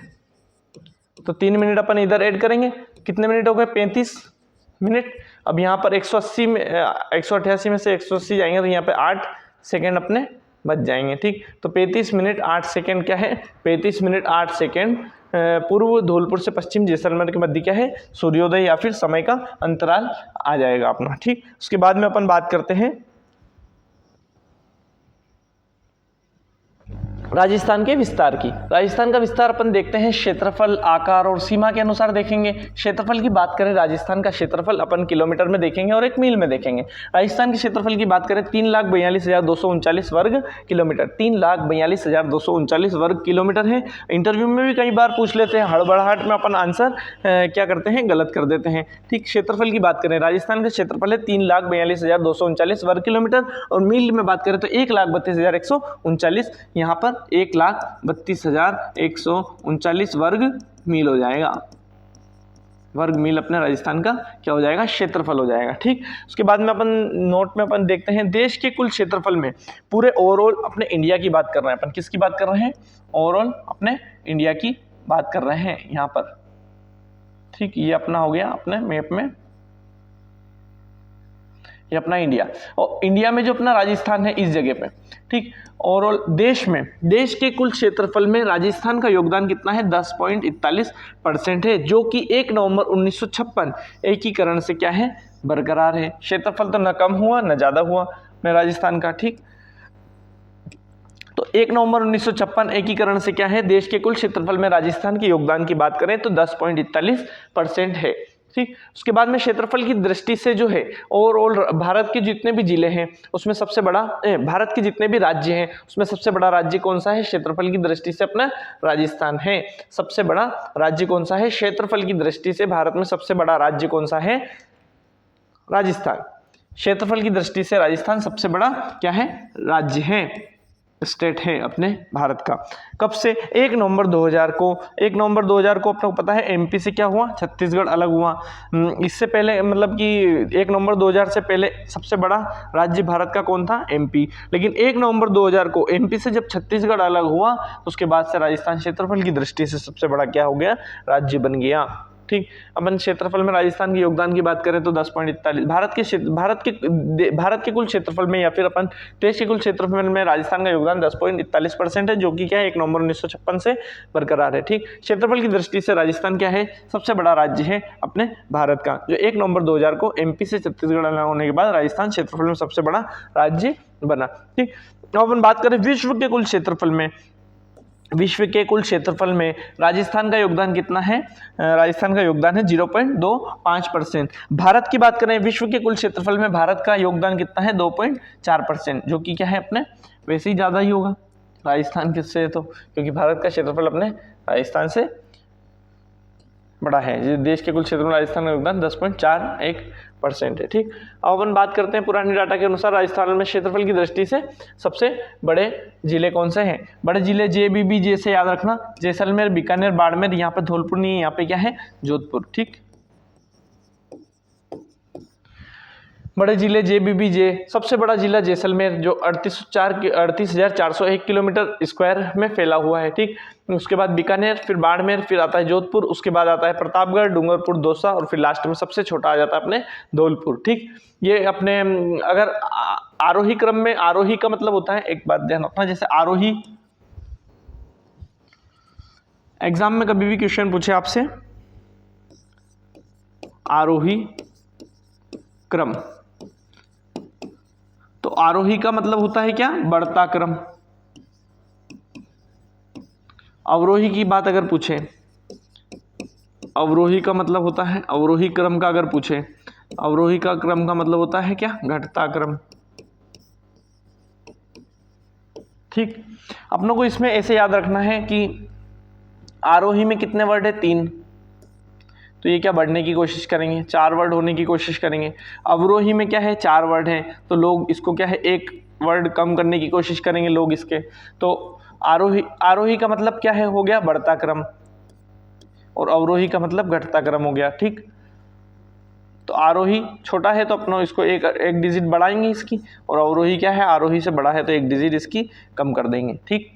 तो 3 मिनट अपन इधर ऐड करेंगे, कितने मिनट हो गए 35 मिनट। अब यहाँ पर 188 में से 180 जाएंगे तो यहाँ पे 8 सेकेंड अपने बच जाएंगे। ठीक, तो 35 मिनट 8 सेकेंड क्या है, 35 मिनट 8 सेकेंड पूर्व धौलपुर से पश्चिम जैसलमेर के मध्य क्या है, सूर्योदय या फिर समय का अंतराल आ जाएगा अपना। ठीक, उसके बाद में अपन बात करते हैं राजस्थान के विस्तार की। राजस्थान का विस्तार अपन देखते हैं क्षेत्रफल, आकार और सीमा के अनुसार देखेंगे। क्षेत्रफल की बात करें, राजस्थान का क्षेत्रफल अपन किलोमीटर में देखेंगे और 1 मील में देखेंगे। राजस्थान के क्षेत्रफल की बात करें 3,42,239 वर्ग किलोमीटर, 3,42,239 वर्ग किलोमीटर है। इंटरव्यू में भी कई बार पूछ लेते हैं, हड़बड़ाहट में अपन आंसर क्या करते हैं, गलत कर देते हैं। ठीक, क्षेत्रफल की बात करें, राजस्थान का क्षेत्रफल है 3,42,239 वर्ग किलोमीटर और मील में बात करें तो 1,32,139, यहाँ पर 1,32,139 वर्ग मील हो जाएगा। वर्ग मील अपने राजस्थान का क्या हो जाएगा, क्षेत्रफल हो जाएगा। ठीक, उसके बाद में अपन नोट में अपन देखते हैं देश के कुल क्षेत्रफल में पूरे ओवरऑल अपने इंडिया की बात कर रहे हैं अपन। किसकी बात कर रहे हैं, ओवरऑल अपने इंडिया की बात कर रहे हैं यहाँ पर। ठीक, ये अपना हो गया अपने मैप में, ये अपना इंडिया, और इंडिया में जो अपना राजस्थान है इस जगह पे। ठीक, ओवरऑल देश के कुल क्षेत्रफल में राजस्थान का योगदान कितना है, 10.41% है, जो कि 1 नवंबर 1956 एकीकरण से क्या है, बरकरार है। क्षेत्रफल तो न कम हुआ न ज्यादा हुआ में राजस्थान का। ठीक, तो 1 नवंबर 1956 एकीकरण से क्या है, देश के कुल क्षेत्रफल में राजस्थान के योगदान की बात करें तो 10.41% है। ठीक, उसके बाद में क्षेत्रफल की दृष्टि से जो है ओवरऑल भारत के जितने भी जिले हैं उसमें सबसे बड़ा, भारत के जितने भी राज्य हैं उसमें सबसे बड़ा राज्य कौन सा है, क्षेत्रफल की दृष्टि से अपना राजस्थान है। सबसे बड़ा राज्य कौन सा है, क्षेत्रफल की दृष्टि से भारत में सबसे बड़ा राज्य कौन सा है, राजस्थान। क्षेत्रफल की दृष्टि से राजस्थान सबसे बड़ा क्या है, राज्य है, स्टेट है अपने भारत का। कब से, 1 नवंबर 2000 को। 1 नवंबर 2000 को अपने को पता है एमपी से क्या हुआ, छत्तीसगढ़ अलग हुआ। इससे पहले मतलब कि 1 नवंबर 2000 से पहले सबसे बड़ा राज्य भारत का कौन था, एमपी। लेकिन 1 नवंबर 2000 को एमपी से जब छत्तीसगढ़ अलग हुआ तो उसके बाद से राजस्थान क्षेत्रफल की दृष्टि से सबसे बड़ा क्या हो गया, राज्य बन गया। ठीक, अपन क्षेत्रफल में राजस्थान के योगदान की बात करें तो 10.41। भारत के कुल क्षेत्रफल में या फिर अपन देश के कुल क्षेत्रफल में राजस्थान का योगदान 10.41% है, जो कि क्या है 1 नवंबर 1956 से बरकरार है। ठीक, क्षेत्रफल की दृष्टि से राजस्थान क्या है, सबसे बड़ा राज्य है अपने भारत का, जो 1 नवंबर 2000 को एमपी से छत्तीसगढ़ अलग होने के बाद राजस्थान क्षेत्रफल में सबसे बड़ा राज्य बना। ठीक, अब अपन बात करें विश्व के कुल क्षेत्रफल में विश्व के कुल क्षेत्रफल में राजस्थान का योगदान कितना है? राजस्थान का योगदान है 0.25%। भारत की बात करें, विश्व के कुल क्षेत्रफल में भारत का योगदान कितना है? 2.4%, जो कि क्या है अपने वैसे ही ज़्यादा ही होगा राजस्थान किससे, तो क्योंकि भारत का क्षेत्रफल अपने राजस्थान से बड़ा है। देश के कुल क्षेत्र में राजस्थान का योगदान 10.41% है। ठीक, अब अपन बात करते हैं पुरानी डाटा के अनुसार राजस्थान में क्षेत्रफल की दृष्टि से सबसे बड़े जिले कौन से हैं? बड़े जिले JBB, जैसे याद रखना, जैसलमेर, बीकानेर, बाड़मेर, यहाँ पे धौलपुर नहीं है, यहाँ पे क्या है? जोधपुर। ठीक, बड़े जिले JBB। सबसे बड़ा जिला जैसलमेर जो 38,401 किलोमीटर स्क्वायर में फैला हुआ है। ठीक, उसके बाद बीकानेर, फिर बाड़मेर, फिर आता है जोधपुर, उसके बाद आता है प्रतापगढ़, डूंगरपुर, दौसा, और फिर लास्ट में सबसे छोटा आ जाता है अपने धौलपुर। ठीक, ये अपने अगर आरोही क्रम में, आरोही का मतलब होता है, एक बात ध्यान रखना, जैसे आरोही एग्जाम में कभी भी क्वेश्चन पूछे आपसे, आरोही क्रम, तो आरोही का मतलब होता है क्या? बढ़ता क्रम। अवरोही की बात अगर पूछे, अवरोही का मतलब होता है, अवरोही क्रम का अगर पूछे, अवरोही का क्रम का मतलब होता है क्या? घटता क्रम। ठीक, अपनों को इसमें ऐसे याद रखना है कि आरोही में कितने वर्ड है? 3, तो ये क्या बढ़ने की कोशिश करेंगे, 4 वर्ड होने की कोशिश करेंगे। अवरोही में क्या है? 4 वर्ड है, तो लोग इसको क्या है? 1 वर्ड कम करने की कोशिश करेंगे लोग इसके। तो आरोही का मतलब क्या है? हो गया बढ़ता क्रम, और अवरोही का मतलब घटता क्रम हो गया। ठीक, तो आरोही छोटा है तो अपना इसको एक डिजिट बढ़ाएंगे इसकी, और अवरोही क्या है? आरोही से बड़ा है तो 1 डिजिट इसकी कम कर देंगे। ठीक,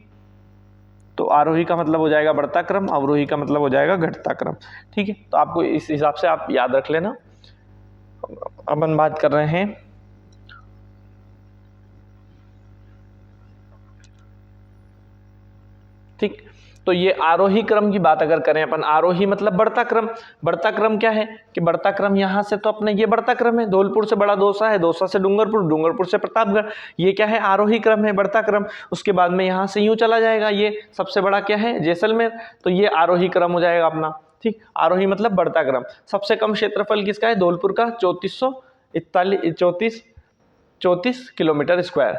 तो आरोही का मतलब हो जाएगा बढ़ता क्रम, अवरोही का मतलब हो जाएगा घटता क्रम। ठीक है, तो आपको इस हिसाब से आप याद रख लेना। अपन बात कर रहे हैं ठीक, तो ये आरोही क्रम की बात अगर करें अपन, आरोही मतलब बढ़ता क्रम। बढ़ता क्रम क्या है कि बढ़ता क्रम यहाँ से तो अपने ये बढ़ता क्रम है, धौलपुर से बड़ा दौसा है, दौसा से डूंगरपुर, डूंगरपुर से प्रतापगढ़, ये क्या है? आरोही क्रम है, बढ़ता क्रम। उसके बाद में यहाँ से यूं चला जाएगा, ये सबसे बड़ा क्या है? जैसलमेर, तो ये आरोही क्रम हो जाएगा अपना। ठीक, आरोही मतलब बढ़ता क्रम। सबसे कम क्षेत्रफल किसका है? धौलपुर का 3434 किलोमीटर स्क्वायर,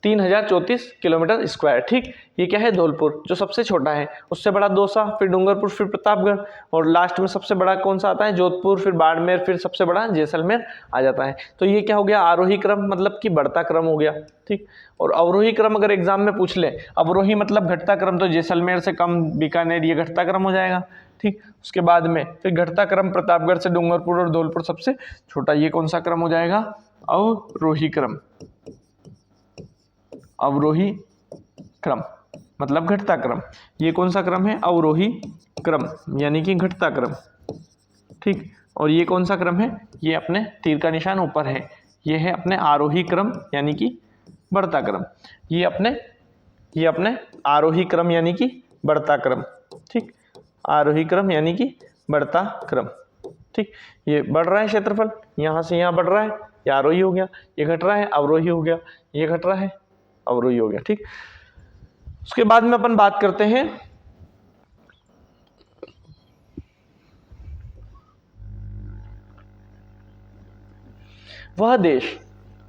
3034 किलोमीटर स्क्वायर। ठीक, ये क्या है? धौलपुर जो सबसे छोटा है, उससे बड़ा दौसा, फिर डूंगरपुर, फिर प्रतापगढ़, और लास्ट में सबसे बड़ा कौन सा आता है? जोधपुर, फिर बाड़मेर, फिर सबसे बड़ा जैसलमेर आ जाता है। तो ये क्या हो गया? आरोही क्रम मतलब कि बढ़ता क्रम हो गया। ठीक, और अवरोही क्रम अगर एग्जाम में पूछ ले, अवरोही मतलब घटता क्रम, तो जैसलमेर से कम बीकानेर, ये घटता क्रम हो जाएगा। ठीक, उसके बाद में फिर घटता क्रम प्रतापगढ़ से डूंगरपुर और धौलपुर सबसे छोटा, ये कौन सा क्रम हो जाएगा? अवरोही क्रम। अवरोही क्रम मतलब घटता क्रम। ये कौन सा क्रम है? अवरोही क्रम यानी कि घटता क्रम। ठीक, और ये कौन सा क्रम है? ये अपने तीर का निशान ऊपर है, ये है अपने आरोही क्रम यानी कि बढ़ता क्रम। ये अपने आरोही क्रम यानी कि बढ़ता क्रम। ठीक, आरोही क्रम यानी कि बढ़ता क्रम। ठीक, ये बढ़ रहा है क्षेत्रफल, यहाँ से यहाँ बढ़ रहा है, ये आरोही हो गया, ये घट रहा है अवरोही हो गया, ये घट रहा है अवरोही हो गया। ठीक, उसके बाद में अपन बात करते हैं वह देश,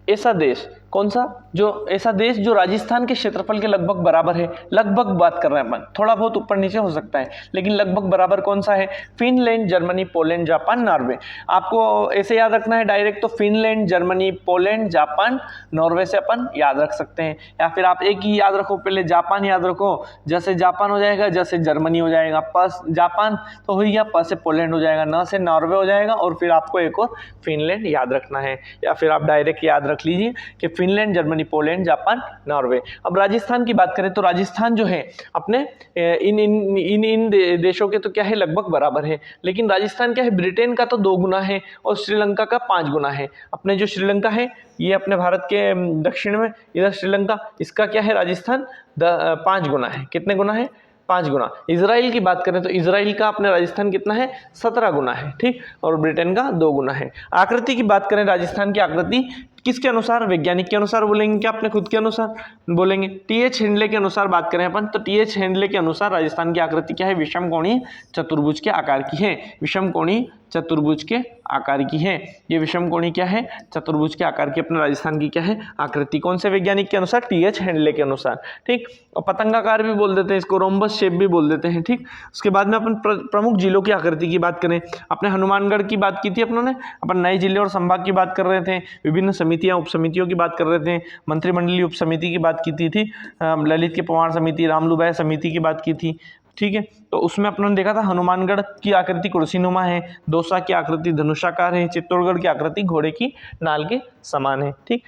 ऐसा देश कौन सा? जो ऐसा देश जो राजस्थान के क्षेत्रफल के लगभग बराबर है। लगभग बात कर रहे हैं अपन, थोड़ा बहुत ऊपर नीचे हो सकता है, लेकिन लगभग बराबर कौन सा है? Finland, Germany, Poland, Japan, Norway. आपको ऐसे याद रखना है डायरेक्ट, तो Finland, Germany, Poland, Japan, Norway से अपन याद रख सकते हैं। या फिर आप एक ही याद रखो, पहले जापान याद रखो, जैसे जापान हो जाएगा, जैसे जर्मनी हो जाएगा, प जापान तो हो गया, प से पोलैंड हो जाएगा, न से नॉर्वे हो जाएगा, और फिर आपको एक और फिनलैंड याद रखना है। या फिर आप डायरेक्ट याद रख लीजिए कि Finland, Germany, Poland, Japan, Norway. अब राजस्थान की बात करें तो राजस्थान जो है अपने इन देशों के तो क्या है? लगभग बराबर है, लेकिन राजस्थान क्या है? ब्रिटेन का तो 2 गुना है और श्रीलंका का 5 गुना है। अपने जो श्रीलंका है ये अपने भारत के दक्षिण में, इधर श्रीलंका, इसका क्या है? राजस्थान 5 गुना है। कितने गुना है? 5 गुना। इजराइल की बात करें तो इजराइल का अपने राजस्थान कितना है? 17 गुना है। ठीक, और ब्रिटेन का 2 गुना है। आकृति की बात करें, राजस्थान की आकृति किसके अनुसार? वैज्ञानिक के अनुसार बोलेंगे क्या अपने खुद के अनुसार बोलेंगे? टीएच हेंडले के अनुसार बात करें अपन तो टीएच हेंडले के अनुसार राजस्थान की आकृति क्या है? विषमकोणीय चतुर्भुज के आकार की है। विषमकोणीय चतुर्भुज के आकार की है। ये विषमकोणीय क्या है? चतुर्भुज के आकार की अपने राजस्थान की क्या है? आकृति। कौन से वैज्ञानिक के अनुसार? टीएच हेंडले के अनुसार। ठीक, और पतंगाकार भी बोल देते हैं इसको, रोम्बस शेप भी बोल देते हैं। ठीक, उसके बाद में अपन प्रमुख जिलों की आकृति की बात करें, अपने हनुमानगढ़ की बात की थी अपनों ने, अपन नए जिले और संभाग की बात कर रहे थे, विभिन्न समितियां उप समितियों की बात कर रहे थे, मंत्रिमंडलीय उप समिति की बात की थी, ललित के पवार समिति, रामलुभाई समिति की बात की थी। ठीक है, तो उसमें अपनों ने देखा था हनुमानगढ़ की आकृति कुर्सीनुमा है, दौसा की आकृति धनुषाकार है, चित्तौड़गढ़ की आकृति घोड़े की नाल के समान है। ठीक,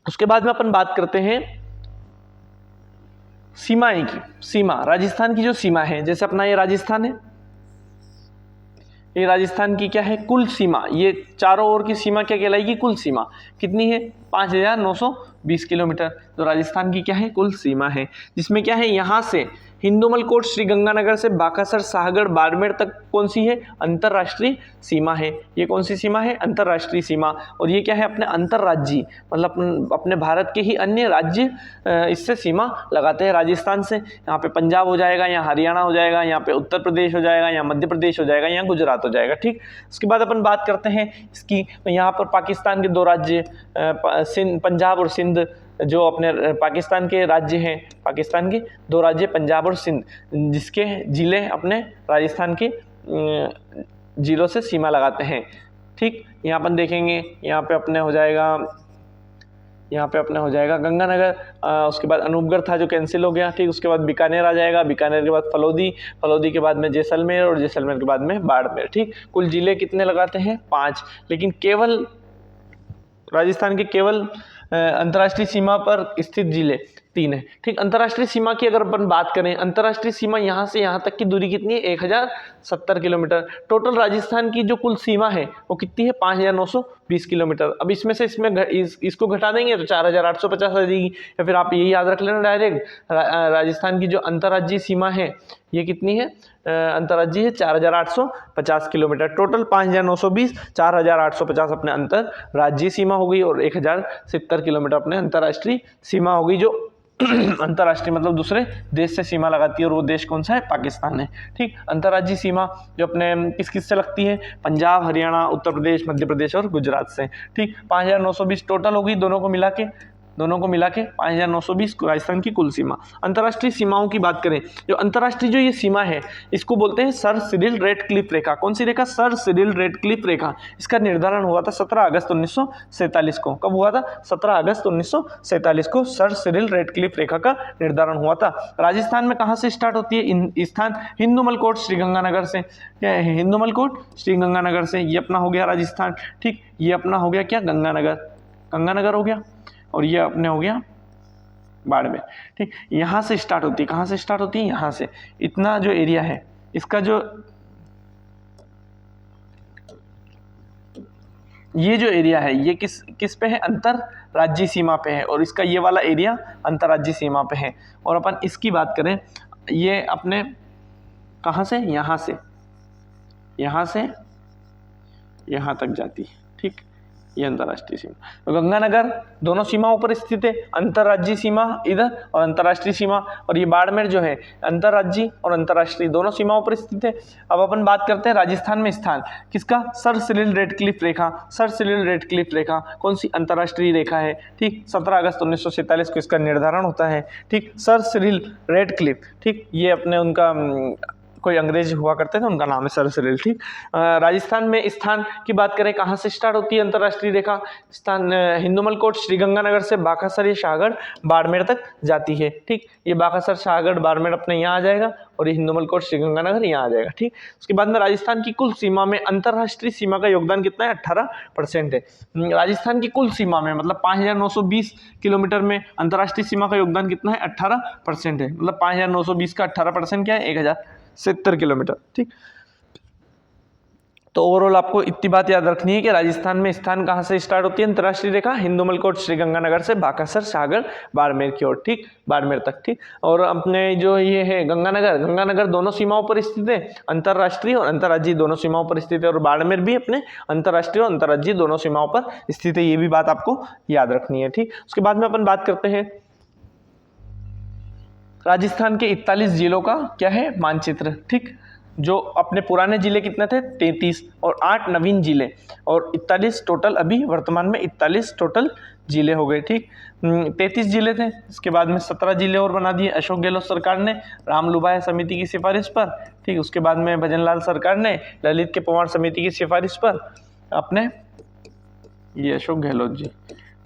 उसके बाद में अपन बात करते हैं सीमाएं की। सीमा, राजस्थान की जो सीमा है, जैसे अपना ये राजस्थान है, ये राजस्थान की क्या है? कुल सीमा। ये चारों ओर की सीमा क्या कहलाएगी? कुल सीमा। कितनी है? 5920 किलोमीटर। तो राजस्थान की क्या है? कुल सीमा है, जिसमें क्या है? यहाँ से हिंदुमल कोट श्रीगंगानगर से बाकासर शाहगढ़ बाड़मेर तक कौन सी है? अंतरराष्ट्रीय सीमा है। ये कौन सी सीमा है? अंतरराष्ट्रीय सीमा। और ये क्या है? अपने अंतरराज्यीय, मतलब अपने भारत के ही अन्य राज्य इससे सीमा लगाते हैं राजस्थान से। यहाँ पे पंजाब हो जाएगा, यहाँ हरियाणा हो जाएगा, यहाँ पे उत्तर प्रदेश हो जाएगा, यहाँ मध्य प्रदेश हो जाएगा, यहाँ गुजरात हो जाएगा। ठीक, उसके बाद अपन बात करते हैं इसकी, तो यहाँ पर पाकिस्तान के दो राज्य पंजाब और सिंध, जो अपने पाकिस्तान के राज्य हैं, पाकिस्तान के दो राज्य पंजाब और सिंध, जिसके जिले अपने राजस्थान के जिलों से सीमा लगाते हैं। ठीक, यहाँ अपन देखेंगे, यहाँ पे अपने हो जाएगा गंगानगर, उसके बाद अनूपगढ़ था जो कैंसिल हो गया। ठीक, उसके बाद बीकानेर आ जाएगा, बीकानेर के बाद फलोदी के बाद में जैसलमेर, और जैसलमेर के बाद में बाड़मेर। ठीक, कुल जिले कितने लगाते हैं? 5, लेकिन केवल राजस्थान के केवल अंतर्राष्ट्रीय सीमा पर स्थित जिले 3 है। ठीक, अंतर्राष्ट्रीय सीमा की अगर अपन बात करें, अंतर्राष्ट्रीय सीमा यहाँ से यहाँ तक की दूरी कितनी है? 1070 किलोमीटर। टोटल राजस्थान की जो कुल सीमा है वो कितनी है? 5920 किलोमीटर। अब इसमें से इसको घटा देंगे तो 4850 आ जाएगी, या फिर आप यही याद रख लेना डायरेक्ट, राजस्थान की जो अंतर्राज्यीय सीमा है ये कितनी है? अंतर्राज्यीय है 4850 किलोमीटर। टोटल 5920, 4850 अपने अंतर्राज्यीय सीमा हो गई, और 1070 किलोमीटर अपने अंतर्राष्ट्रीय सीमा हो गई, जो अंतर्राष्ट्रीय मतलब दूसरे देश से सीमा लगाती है, और वो देश कौन सा है? पाकिस्तान है। ठीक, अंतर्राज्यीय सीमा जो अपने किस से लगती है? पंजाब, हरियाणा, उत्तर प्रदेश, मध्य प्रदेश और गुजरात से। ठीक, 5920 टोटल होगी, दोनों को मिला के 5920 राजस्थान की कुल सीमा। अंतर्राष्ट्रीय सीमाओं की बात करें, जो अंतर्राष्ट्रीय जो ये सीमा है इसको बोलते हैं सर सिरिल रेडक्लिफ रेखा। कौन सी रेखा? सर सिरिल रेडक्लिफ रेखा। इसका निर्धारण हुआ था 17 अगस्त 1947 को। कब हुआ था? 17 अगस्त 1947 को सर सिरिल रेडक्लिफ रेखा का निर्धारण हुआ था। राजस्थान में कहाँ से स्टार्ट होती है? स्थान हिंदुमल कोट श्रीगंगानगर से। क्या है? हिंदुमल कोट श्रीगंगानगर से। ये अपना हो गया राजस्थान। ठीक, ये अपना हो गया क्या? गंगानगर हो गया, और ये अपने हो गया बाड़मेर। ठीक, यहाँ से स्टार्ट होती है। कहाँ से स्टार्ट होती है? यहाँ से। इतना जो एरिया है इसका, जो ये जो एरिया है ये किस पे है? अंतरराज्यीय सीमा पे है, और इसका ये वाला एरिया अंतरराज्यीय सीमा पे है। और अपन इसकी बात करें, ये अपने कहाँ से? यहाँ से यहाँ तक जाती है। ठीक, ये अंतर्राष्ट्रीय सीमा। तो गंगानगर दोनों सीमाओं पर स्थित है, अंतर्राज्यीय सीमा इधर और अंतर्राष्ट्रीय सीमा, और ये बाड़मेर जो है अंतर्राज्यीय और अंतर्राष्ट्रीय दोनों सीमाओं पर स्थित है। अब अपन बात करते हैं राजस्थान में स्थान किसका? सर सिरिल रेडक्लिफ रेखा। सर सिरिल रेडक्लिफ रेखा कौन सी? अंतर्राष्ट्रीय रेखा है। ठीक, 17 अगस्त 1947 को इसका निर्धारण होता है। ठीक, सर सिरिल रेडक्लिफ। ठीक, ये अपने उनका कोई अंग्रेज हुआ करते थे, उनका नाम है सर सिरिल। ठीक, राजस्थान में स्थान की बात करें, कहाँ से स्टार्ट होती है अंतर्राष्ट्रीय रेखा? स्थान हिंदुमल कोट श्रीगंगानगर से बाकासर या शाहगढ़ बाड़मेर तक जाती है। ठीक, ये बाकासर शाहगढ़ बाड़मेर अपने यहाँ आ जाएगा, और ये हिंदुमल कोट श्रीगंगानगर यहाँ आ जाएगा। ठीक, उसके बाद में राजस्थान की कुल सीमा में अंतर्राष्ट्रीय सीमा का योगदान कितना है? 18% है। राजस्थान की कुल सीमा में, मतलब 5920 किलोमीटर में अंतर्राष्ट्रीय सीमा का योगदान कितना है? 18% है। मतलब 5920 का 18% क्या है? 1070 किलोमीटर। ठीक, तो ओवरऑल आपको इतनी बात याद रखनी है कि राजस्थान में स्थान कहाँ से स्टार्ट होती है अंतर्राष्ट्रीय रेखा, हिंदुमलकोट श्रीगंगानगर से बाकासर सागर बाड़मेर की ओर, ठीक, बाड़मेर तक, ठीक। और अपने जो ये है गंगानगर दोनों सीमाओं पर स्थित है, अंतर्राष्ट्रीय और अंतर्राज्यीय दोनों सीमाओं पर स्थित है, और बाड़मेर भी अपने अंतर्राष्ट्रीय और अंतर्राज्यीय दोनों सीमाओं पर स्थित है। ये भी बात आपको याद रखनी है, ठीक। उसके बाद में अपन बात करते हैं राजस्थान के 41 जिलों का क्या है मानचित्र, ठीक। जो अपने पुराने जिले कितने थे 33 और 8 नवीन जिले और 41 टोटल, अभी वर्तमान में 41 टोटल जिले हो गए, ठीक। 33 जिले थे, इसके बाद में 17 जिले और बना दिए अशोक गहलोत सरकार ने रामलुभाय समिति की सिफारिश पर, ठीक। उसके बाद में भजनलाल सरकार ने ललित के पवार समिति की सिफारिश पर अपने ये अशोक गहलोत जी,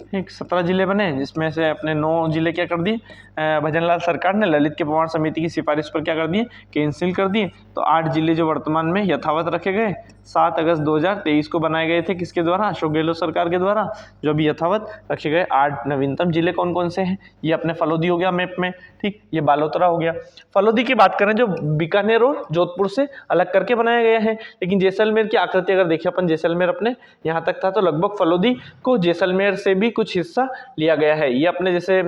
ठीक, 17 जिले बने, जिसमें से अपने 9 जिले क्या कर दिए भजनलाल सरकार ने ललित के पवार समिति की सिफारिश पर क्या कर दिए कैंसिल कर दिए। तो 8 जिले जो वर्तमान में यथावत रखे गए 7 अगस्त 2023 को बनाए गए थे, किसके द्वारा, अशोक गहलोत सरकार के द्वारा। जो अभी यथावत रखे गए 8 नवीनतम जिले कौन कौन से हैं, ये अपने फलोदी हो गया मैप में, ठीक, ये बालोतरा हो गया। फलोदी की बात करें जो बीकानेर और जोधपुर से अलग करके बनाया गया है, लेकिन जैसलमेर की आकृति अगर देखिए अपन, जैसलमेर अपने यहाँ तक था, तो लगभग फलोदी को जैसलमेर से भी कुछ हिस्सा लिया गया है। ये अपने जैसे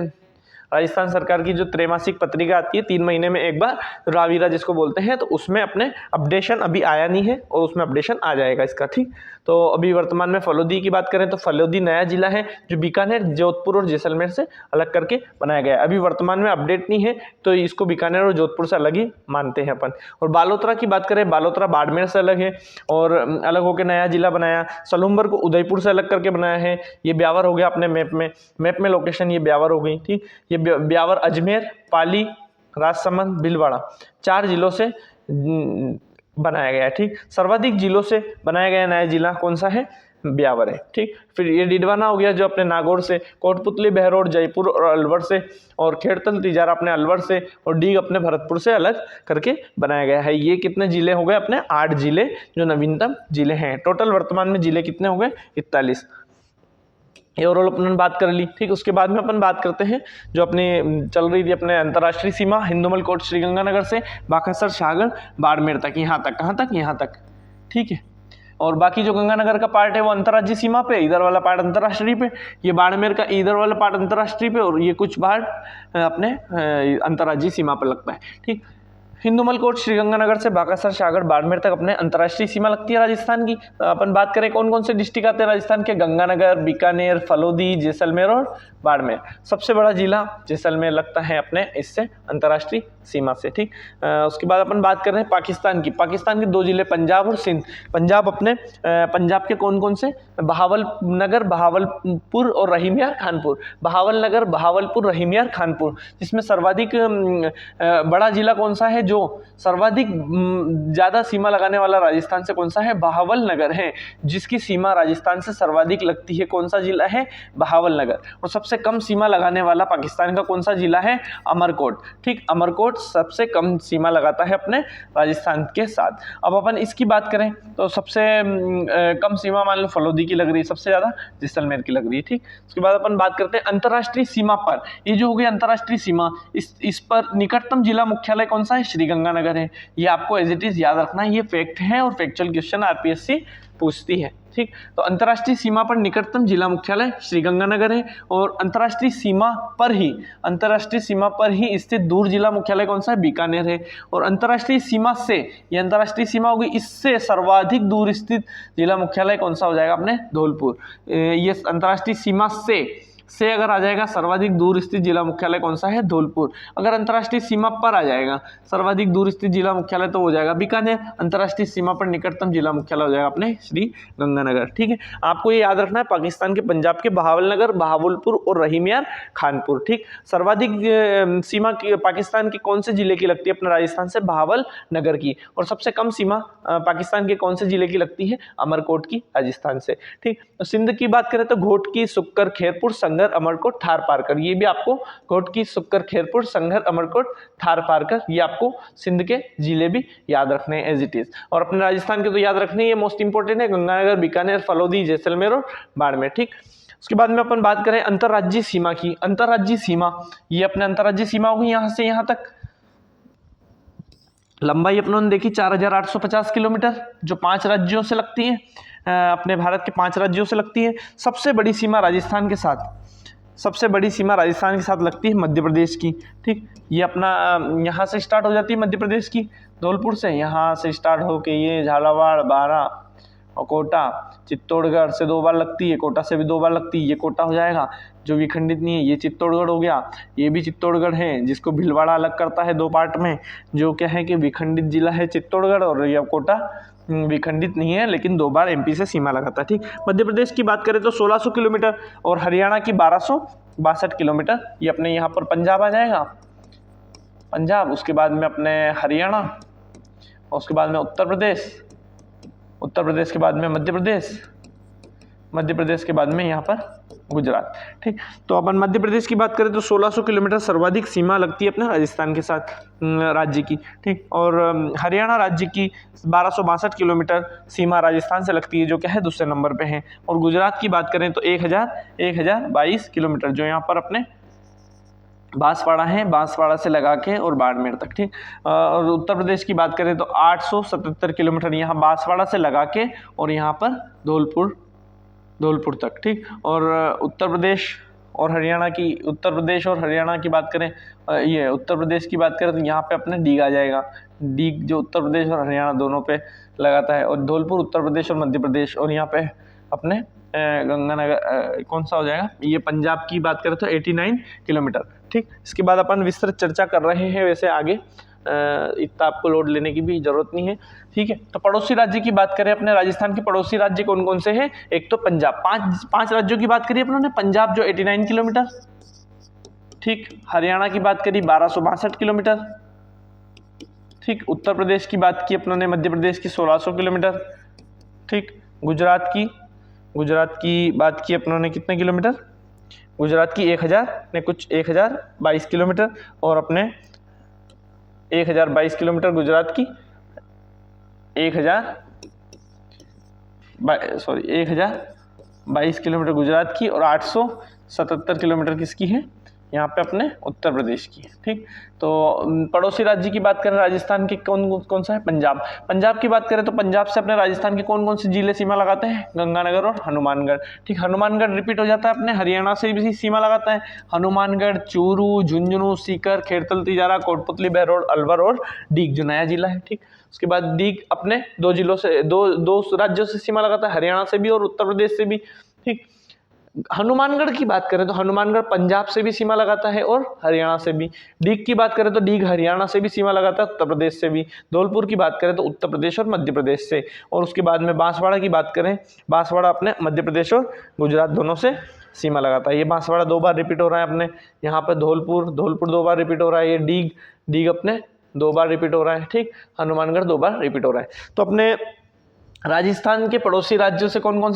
राजस्थान सरकार की जो त्रैमासिक पत्रिका आती है 3 महीने में एक बार, रावीरा जिसको बोलते हैं, तो उसमें अपने अपडेशन अभी आया नहीं है और उसमें अपडेशन आ जाएगा इसका, ठीक। तो अभी वर्तमान में फलोदी की बात करें तो फलोदी नया जिला है जो बीकानेर, जोधपुर और जैसलमेर से अलग करके बनाया गया है। अभी वर्तमान में अपडेट नहीं है तो इसको बीकानेर और जोधपुर से अलग ही मानते हैं अपन। और बालोतरा की बात करें, बालोतरा बाड़मेर से अलग है और अलग होकर नया जिला बनाया। सलूम्बर को उदयपुर से अलग करके बनाया है। ये ब्यावर हो गया अपने मैप में लोकेशन, ये ब्यावर हो गई, ठीक। ये ब्यावर अजमेर, पाली, राजसमंद, भीलवाड़ा 4 जिलों से बनाया गया है, ठीक। सर्वाधिक जिलों से बनाया गया नया जिला कौन सा है, ब्यावर है, ठीक। फिर ये डिडवाना हो गया जो अपने नागौर से, कोटपुतली, बहरोड, जयपुर और अलवर से, और खेड़तल तिजारा अपने अलवर से, और डीग अपने भरतपुर से अलग करके बनाया गया है। ये कितने जिले हो गए अपने 8 जिले जो नवीनतम जिले हैं। टोटल वर्तमान में जिले कितने हो गए 41। ये ओवरऑल अपन बात कर ली, ठीक। उसके बाद में अपन बात करते हैं जो अपनी चल रही थी अपने अंतर्राष्ट्रीय सीमा हिंदुमलकोट श्रीगंगानगर से बाकासर सागर बाड़मेर तक, यहाँ तक, कहाँ तक, यहाँ तक, ठीक है। और बाकी जो गंगानगर का पार्ट है वो अंतर्राज्यीय सीमा पे, इधर वाला पार्ट अंतर्राष्ट्रीय पे, ये बाड़मेर का इधर वाला पार्ट अंतर्राष्ट्रीय पे, और ये कुछ पार्ट अपने अंतर्राज्यीय सीमा पे लगता है, ठीक। हिंदुमलकोट श्रीगंगानगर से बाकासर सागर बाड़मेर तक अपने अंतर्राष्ट्रीय सीमा लगती है राजस्थान की। अपन बात करें कौन कौन से डिस्ट्रिक्ट आते हैं राजस्थान के, गंगानगर, बीकानेर, फलोदी, जैसलमेर और बाड़मेर। सबसे बड़ा जिला जैसलमेर लगता है अपने इससे अंतर्राष्ट्रीय सीमा से, ठीक। उसके बाद अपन बात कर रहे हैं पाकिस्तान की। पाकिस्तान के 2 जिले पंजाब और सिंध। पंजाब अपने पंजाब के कौन कौन से, बहावलनगर, बहावलपुर और रहीमयार खानपुर। बहावलनगर, बहावलपुर, रहीमयार खानपुर, जिसमें सर्वाधिक बड़ा जिला कौन सा है, जो सर्वाधिक ज्यादा सीमा लगाने वाला राजस्थान से कौन सा है, बहावलनगर है, जिसकी सीमा राजस्थान से सर्वाधिक लगती है। कौन सा जिला है, बहावलनगर। और सबसे कम सीमा लगाने वाला पाकिस्तान का कौन सा जिला है, अमरकोट, ठीक। अमरकोट सबसे कम सीमा लगाता है अपने राजस्थान के साथ। अब अपन इसकी बात करें तो सबसे कम सीमा मान लो फलोदी की लग रही है, सबसे ज्यादा जैसलमेर की लग रही है, ठीक। उसके बाद अपन बात करते हैं अंतर्राष्ट्रीय सीमा पर। ये जो हो गई अंतर्राष्ट्रीय सीमा, इस पर निकटतम जिला मुख्यालय कौन सा है, श्रीगंगानगर है। ये आपको एज इट इज याद रखना है, ये फैक्ट है और फैक्चुअल क्वेश्चन आरपीएससी पूछती है, ठीक। तो अंतर्राष्ट्रीय सीमा पर निकटतम जिला मुख्यालय श्रीगंगानगर है, और अंतर्राष्ट्रीय सीमा पर ही स्थित दूर जिला मुख्यालय कौन सा है, बीकानेर है। और अंतर्राष्ट्रीय सीमा से, ये अंतर्राष्ट्रीय सीमा होगी, इससे सर्वाधिक दूर स्थित जिला मुख्यालय कौन सा हो जाएगा अपने, धौलपुर। ये अंतर्राष्ट्रीय सीमा से अगर आ जाएगा सर्वाधिक दूर स्थित जिला मुख्यालय कौन सा है, धौलपुर। अगर अंतर्राष्ट्रीय सीमा पर आ जाएगा सर्वाधिक दूर स्थित जिला मुख्यालय तो हो जाएगा बीकानेर। अंतर्राष्ट्रीय सीमा पर निकटतम जिला मुख्यालय हो जाएगा अपने श्रीगंगानगर, ठीक है। आपको ये याद रखना है पाकिस्तान के पंजाब के बहावलनगर, बहावलपुर और रहीमयार खानपुर, ठीक। सर्वाधिक सीमा पाकिस्तान के कौन से जिले की लगती है अपने राजस्थान से, बहावलनगर की। और सबसे कम सीमा पाकिस्तान के कौन से जिले की लगती है, अमरकोट की, राजस्थान से, ठीक। तो सिंध की बात करें तो घोटकी, सुक्कर, खैरपुर, संगर, अमरकोट, थार पारकर। ये भी आपको घोटकी, सुक्कर, खैरपुर, संगर, अमरकोट, थार पारकर, ये आपको सिंध के जिले भी याद रखने हैं एज इट इज। और अपने राजस्थान के तो याद रखने, ये मोस्ट इंपोर्टेंट है, गंगानगर, बीकानेर, फलोदी, जैसलमेर और बाड़मेर, ठीक। उसके बाद में अपन बात करें अंतर्राज्यीय सीमा की। अंतर्राज्यीय सीमा, ये अपने अंतर्राज्यीय सीमा होगी यहाँ से यहाँ तक, लंबाई अपनों ने देखी 4850 किलोमीटर, जो 5 राज्यों से लगती है, अपने भारत के 5 राज्यों से लगती है। सबसे बड़ी सीमा राजस्थान के साथ, सबसे बड़ी सीमा राजस्थान के साथ लगती है मध्य प्रदेश की। ठीक, ये अपना यहाँ से स्टार्ट हो जाती है मध्य प्रदेश की, धौलपुर से, यहाँ से स्टार्ट होके ये झालावाड़, बारा और कोटा, चित्तौड़गढ़ से 2 बार लगती है, कोटा से भी 2 बार लगती है, ये कोटा हो जाएगा। जो विखंडित नहीं है ये चित्तौड़गढ़ हो गया, ये भी चित्तौड़गढ़ है, जिसको भीलवाड़ा अलग करता है 2 पार्ट में, जो क्या है कि विखंडित जिला है चित्तौड़गढ़, और ये कोटा विखंडित नहीं है लेकिन 2 बार एमपी से सीमा लगाता है। ठीक, मध्य प्रदेश की बात करें तो 1600 किलोमीटर और हरियाणा की 1262 किलोमीटर। ये अपने यहाँ पर पंजाब आ जाएगा, पंजाब, उसके बाद में अपने हरियाणा, और उसके बाद में उत्तर प्रदेश, उत्तर प्रदेश के बाद में मध्य प्रदेश, मध्य प्रदेश के बाद में यहाँ पर गुजरात। ठीक, तो अपन मध्य प्रदेश की बात करें तो 1600 किलोमीटर सर्वाधिक सीमा लगती है अपने राजस्थान के साथ राज्य की। ठीक, और हरियाणा राज्य की 1262 किलोमीटर सीमा राजस्थान से लगती है, जो क्या है दूसरे नंबर पे है। और गुजरात की बात करें तो 1022 किलोमीटर, जो यहाँ पर अपने बांसवाड़ा है, बांसवाड़ा से लगा के और बाड़मेर तक। ठीक, और उत्तर प्रदेश की बात करें तो 877 किलोमीटर यहाँ बांसवाड़ा से लगा के और यहाँ पर धौलपुर तक। ठीक, और उत्तर प्रदेश और हरियाणा की, उत्तर प्रदेश और हरियाणा की बात करें, ये उत्तर प्रदेश की बात करें तो यहाँ पे अपने डीग आ जाएगा, डीग जो उत्तर प्रदेश और हरियाणा दोनों पे लगाता है, और धौलपुर उत्तर प्रदेश और मध्य प्रदेश, और यहाँ पे अपने गंगानगर कौन सा हो जाएगा, ये पंजाब की बात करें तो 89 किलोमीटर। ठीक, इसके बाद अपन विस्तृत चर्चा कर रहे हैं, वैसे आगे इतना आपको लोड लेने की भी जरूरत नहीं है। ठीक है, तो पड़ोसी राज्य की बात करें अपने राजस्थान के पड़ोसी राज्य कौन कौन से हैं, एक तो पंजाब, पांच राज्यों की बात करी अपन ने, पंजाब जो 89 किलोमीटर। ठीक, हरियाणा की बात करी 1262 किलोमीटर। ठीक, उत्तर प्रदेश की बात की अपनों ने, मध्य प्रदेश की 1600 किलोमीटर। ठीक, गुजरात की बात की अपनों ने कितने किलोमीटर, गुजरात की 1022 किलोमीटर, और अपने 1022 किलोमीटर गुजरात की, 1022 किलोमीटर गुजरात की, और 877 किलोमीटर किसकी है, यहाँ पे अपने उत्तर प्रदेश की। ठीक, तो पड़ोसी राज्य की बात करें राजस्थान के कौन सा है, पंजाब की बात करें तो पंजाब से अपने राजस्थान के कौन कौन से जिले सीमा लगाते हैं, गंगानगर और हनुमानगढ़। ठीक, हनुमानगढ़ रिपीट हो जाता है, अपने हरियाणा से भी सीमा लगाता है, हनुमानगढ़, चूरू, झुंझुनू, सीकर, खेड़तल, तिजारा, कोटपुतली, बहरोड, अलवर और डीग जो नया जिला है। ठीक, उसके बाद डीग अपने 2 जिलों से, दो राज्यों से सीमा लगाता है, हरियाणा से भी और उत्तर प्रदेश से भी। ठीक, हनुमानगढ़ की बात करें तो हनुमानगढ़ पंजाब से भी सीमा लगाता है और हरियाणा से भी। डीग की बात करें तो डीग हरियाणा से भी सीमा लगाता है, उत्तर प्रदेश से भी। धौलपुर की बात करें तो उत्तर प्रदेश और मध्य प्रदेश से। और उसके बाद में बांसवाड़ा की बात करें, बांसवाड़ा अपने मध्य प्रदेश और गुजरात दोनों से सीमा लगाता है। ये बांसवाड़ा 2 बार रिपीट हो रहा है अपने यहाँ पर, धौलपुर 2 बार रिपीट हो रहा है, ये डीग अपने 2 बार रिपीट हो रहा है। ठीक, हनुमानगढ़ 2 बार रिपीट हो रहा है। तो अपने राजस्थान के पड़ोसी राज्यों से कौन कौन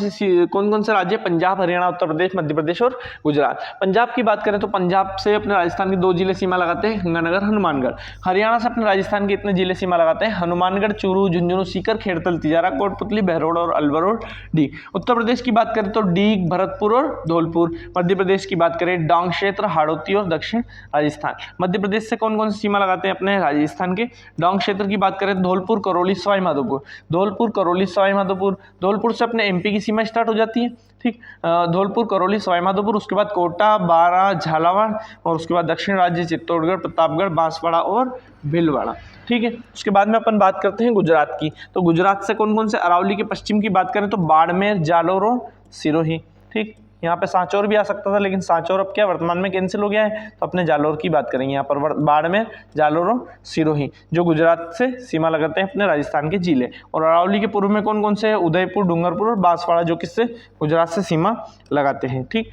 से राज्य, पंजाब, हरियाणा, उत्तर प्रदेश, मध्य प्रदेश और गुजरात। पंजाब की बात करें तो पंजाब से अपने राजस्थान के 2 जिले सीमा लगाते हैं, गंगानगर, हनुमानगढ़। हरियाणा से अपने राजस्थान के इतने जिले सीमा लगाते हैं, हनुमानगढ़, चूरू, झुंझुनू, सीकर, खेड़तल, तिजारा, कोटपुतली, बहरोड और अलवर और डीग। उत्तर प्रदेश की बात करें तो डीग, भरतपुर और धौलपुर। मध्य प्रदेश की बात करें डांग क्षेत्र, हाड़ौती और दक्षिण राजस्थान। मध्य प्रदेश से कौन कौन सी सीमा लगाते हैं अपने राजस्थान के, डांग क्षेत्र की बात करें धौलपुर, करौली, सवाई माधोपुर। धौलपुर, करौली, सवाई माधोपुर। धौलपुर से अपने एमपी की सीमा स्टार्ट हो जाती है। ठीक, धौलपुर, करौली, सवाई माधोपुर, उसके बाद कोटा, बारा, झालावाड़, और उसके बाद दक्षिण राज्य चित्तौड़गढ़, प्रतापगढ़, बांसवाड़ा और भीलवाड़ा। ठीक है, उसके बाद में अपन बात करते हैं गुजरात की। तो गुजरात से कौन कौन से, अरावली के पश्चिम की बात करें तो बाड़मेर, जालोर और सिरोही। ठीक, यहाँ पे सांचौर भी आ सकता था लेकिन सांचौर अब क्या वर्तमान में कैंसिल हो गया है, तो अपने जालोर की बात करेंगे। यहाँ पर बाड़मेर, जालोर और सिरोही जो गुजरात से सीमा लगाते हैं अपने राजस्थान के जिले। और अरावली के पूर्व में कौन कौन से है, उदयपुर, डूंगरपुर और बांसवाड़ा जो किससे, गुजरात से सीमा लगाते हैं। ठीक,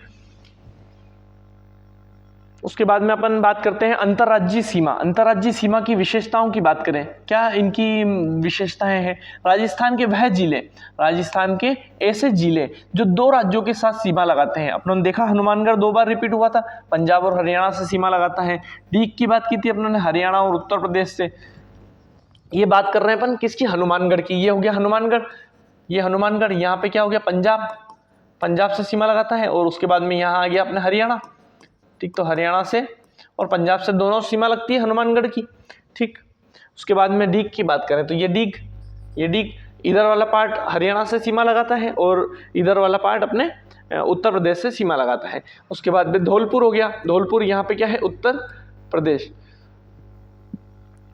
उसके बाद में अपन बात करते हैं अंतर्राज्यीय सीमा। अंतर्राज्यीय सीमा की विशेषताओं की बात करें, क्या इनकी विशेषताएं हैं। राजस्थान के वह जिले, राजस्थान के ऐसे जिले जो 2 राज्यों के साथ सीमा लगाते हैं। अपनों ने देखा हनुमानगढ़ 2 बार रिपीट हुआ था, पंजाब और हरियाणा से सीमा लगाता है। डीग की बात की थी अपनों ने, हरियाणा और उत्तर प्रदेश से। ये बात कर रहे हैं अपन किसकी, हनुमानगढ़ की। ये हो गया हनुमानगढ़, ये हनुमानगढ़। यहाँ पे क्या हो गया, पंजाब से सीमा लगाता है। और उसके बाद में यहाँ आ गया अपने हरियाणा। ठीक, तो हरियाणा से और पंजाब से दोनों सीमा लगती है हनुमानगढ़ की। ठीक, उसके बाद में डीग की बात करें तो ये डीग इधर वाला पार्ट हरियाणा से सीमा लगाता है और इधर वाला पार्ट अपने उत्तर प्रदेश से सीमा लगाता है। उसके बाद में धौलपुर हो गया, धौलपुर यहाँ पे क्या है, उत्तर प्रदेश।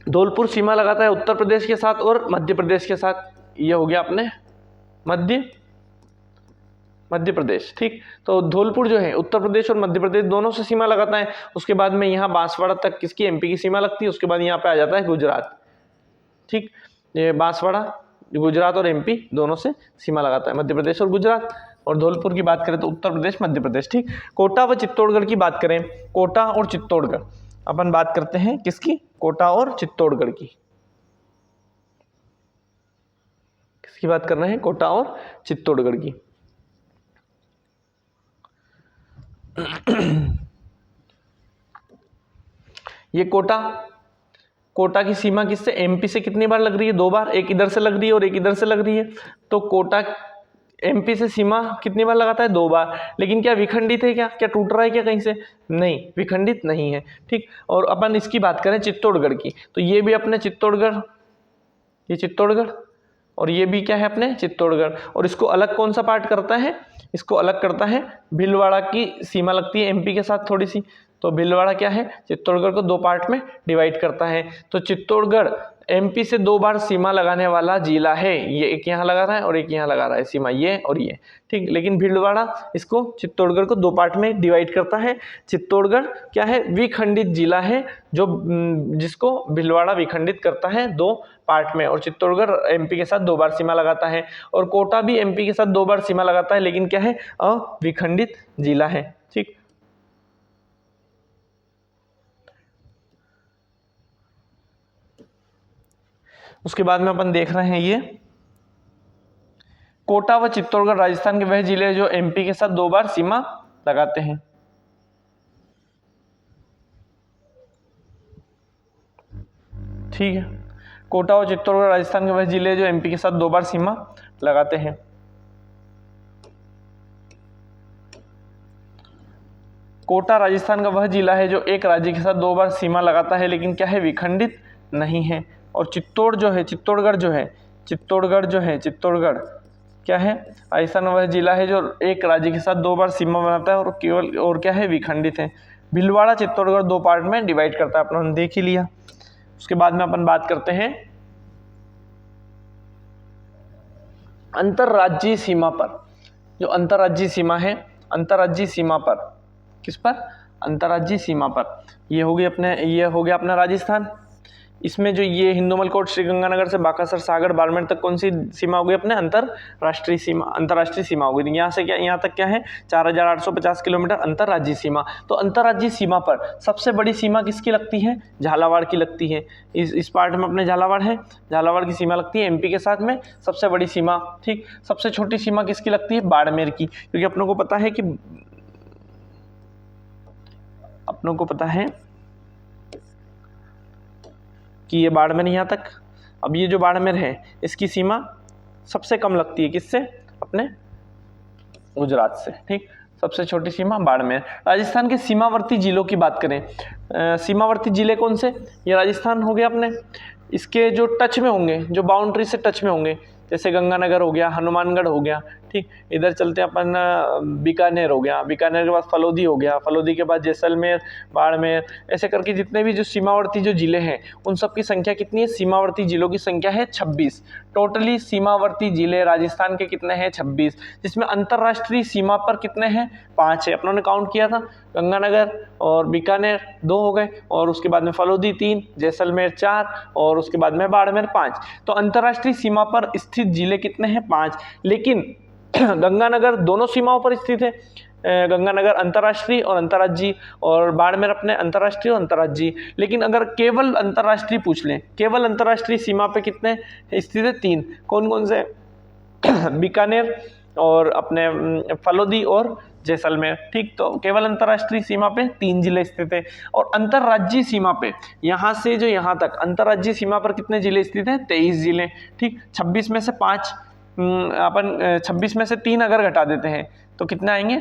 धौलपुर सीमा लगाता है उत्तर प्रदेश के साथ और मध्य प्रदेश के साथ, ये हो गया अपने मध्य प्रदेश। ठीक, तो धौलपुर जो है उत्तर प्रदेश और मध्य प्रदेश दोनों से सीमा लगाता है। उसके बाद में यहाँ बांसवाड़ा तक किसकी, एमपी की सीमा लगती है। उसके बाद यहाँ पे आ जाता है गुजरात। ठीक, ये बांसवाड़ा गुजरात और एमपी दोनों से सीमा लगाता है, मध्य प्रदेश और गुजरात। और धौलपुर की बात करें तो उत्तर प्रदेश मध्य प्रदेश। ठीक, कोटा व चित्तौड़गढ़ की बात करें, कोटा और चित्तौड़गढ़ अपन बात करते हैं किसकी, कोटा और चित्तौड़गढ़ की। किसकी बात कर रहे हैं, कोटा और चित्तौड़गढ़ की। ये कोटा की सीमा किससे, एमपी से कितनी बार लग रही है, 2 बार, एक इधर से लग रही है और एक इधर से लग रही है। तो कोटा एमपी से सीमा कितनी बार लगाता है, 2 बार। लेकिन क्या विखंडित है, क्या टूट रहा है क्या कहीं से, नहीं, विखंडित नहीं है। ठीक, और अपन इसकी बात करें चित्तौड़गढ़ की, तो ये भी अपने चित्तौड़गढ़, ये चित्तौड़गढ़ और ये भी क्या है अपने चित्तौड़गढ़। और इसको अलग कौन सा पार्ट करता है, इसको अलग करता है भीलवाड़ा की सीमा लगती है एमपी के साथ थोड़ी सी। तो भीलवाड़ा क्या है, चित्तौड़गढ़ को 2 पार्ट में डिवाइड करता है। तो चित्तौड़गढ़ एमपी से 2 बार सीमा लगाने वाला जिला है। ये एक यहाँ लगा रहा है और एक यहाँ लगा रहा है सीमा, ये और ये। ठीक, लेकिन भीलवाड़ा इसको चित्तौड़गढ़ को 2 पार्ट में डिवाइड करता है। चित्तौड़गढ़ क्या है, विखंडित जिला है, जो जिसको भीलवाड़ा विखंडित करता है 2 पार्ट में। और चित्तौड़गढ़ एमपी के साथ 2 बार सीमा लगाता है। और कोटा भी एमपी के साथ 2 बार सीमा लगाता है, लेकिन क्या है, अविखंडित जिला है। ठीक, उसके बाद में अपन देख रहे हैं ये कोटा व चित्तौड़गढ़ राजस्थान के वह जिले जो एमपी के साथ 2 बार सीमा लगाते हैं। ठीक है, कोटा और चित्तौड़गढ़ राजस्थान के वह जिले जो एमपी के साथ 2 बार सीमा लगाते हैं। कोटा राजस्थान का वह जिला है जो एक राज्य के साथ 2 बार सीमा लगाता है, लेकिन क्या है, विखंडित नहीं है। और चित्तौड़गढ़ चित्तौड़गढ़ क्या है, राजस्थान वह जिला है जो एक राज्य के साथ 2 बार सीमा बनाता है और केवल और क्या है, विखंडित है। भीलवाड़ा चित्तौड़गढ़ 2 पार्ट में डिवाइड करता है, अपन देख ही लिया। उसके बाद में अपन बात करते हैं अंतरराज्यीय सीमा पर। जो अंतरराज्यीय सीमा है, अंतरराज्यीय सीमा पर किस पर, अंतरराज्यीय सीमा पर ये हो गया अपना राजस्थान। इसमें जो ये हिंदुमल कोट श्रीगंगानगर से बाकासर सागर बाड़मेर तक कौन सी सीमा हो गई अपने, अंतरराष्ट्रीय सीमा हो गई। यहाँ से क्या, यहाँ तक क्या है, 4850 किलोमीटर अंतरराज्यीय सीमा। तो अंतरराज्यीय सीमा पर सबसे बड़ी सीमा किसकी लगती है, झालावाड़ की लगती है। इस पार्ट में अपने झालावाड़ है, झालावाड़ की सीमा लगती है एमपी के साथ में सबसे बड़ी सीमा। ठीक, सबसे छोटी सीमा किसकी लगती है, बाड़मेर की, क्योंकि अपनों को पता है कि ये बाड़मेर यहाँ तक। अब ये जो बाड़मेर है इसकी सीमा सबसे कम लगती है किससे, अपने गुजरात से। ठीक, सबसे छोटी सीमा बाड़मेर। राजस्थान के सीमावर्ती जिलों की बात करें, सीमावर्ती जिले कौन से, ये राजस्थान हो गया अपने। इसके जो टच में होंगे, जो बाउंड्री से टच में होंगे, जैसे गंगानगर हो गया, हनुमानगढ़ हो गया। ठीक, इधर चलते अपन बीकानेर हो गया, बीकानेर के बाद फलोदी हो गया, फलोदी के बाद जैसलमेर, बाड़मेर, ऐसे करके जितने भी जो सीमावर्ती जो जिले हैं उन सब की संख्या कितनी है, सीमावर्ती जिलों की संख्या है 26। टोटली सीमावर्ती जिले राजस्थान के कितने हैं, 26, जिसमें अंतर्राष्ट्रीय सीमा पर कितने हैं, 5 है। अपनों ने काउंट किया था, गंगानगर और बीकानेर 2 हो गए, और उसके बाद में फलोदी 3, जैसलमेर 4 और उसके बाद में बाड़मेर 5। तो अंतर्राष्ट्रीय सीमा पर स्थित जिले कितने हैं, 5। लेकिन गंगानगर दोनों सीमाओं पर स्थित है, गंगानगर अंतर्राष्ट्रीय और अंतर्राज्यीय, और बाड़मेर अपने अंतर्राष्ट्रीय और अंतर्राज्यीय। लेकिन अगर केवल अंतर्राष्ट्रीय पूछ लें, केवल अंतर्राष्ट्रीय सीमा पे कितने स्थित है, 3। कौन कौन से, बीकानेर और अपने फलोदी और जैसलमेर। ठीक, तो केवल अंतर्राष्ट्रीय सीमा पे 3 जिले स्थित है। और अंतर्राज्यीय सीमा पे यहाँ से जो यहाँ तक अंतर्राज्यीय सीमा पर कितने जिले स्थित हैं, 23 जिले। ठीक, 26 में से 5 अपन 26 में से 3 अगर घटा देते हैं तो कितने आएंगे,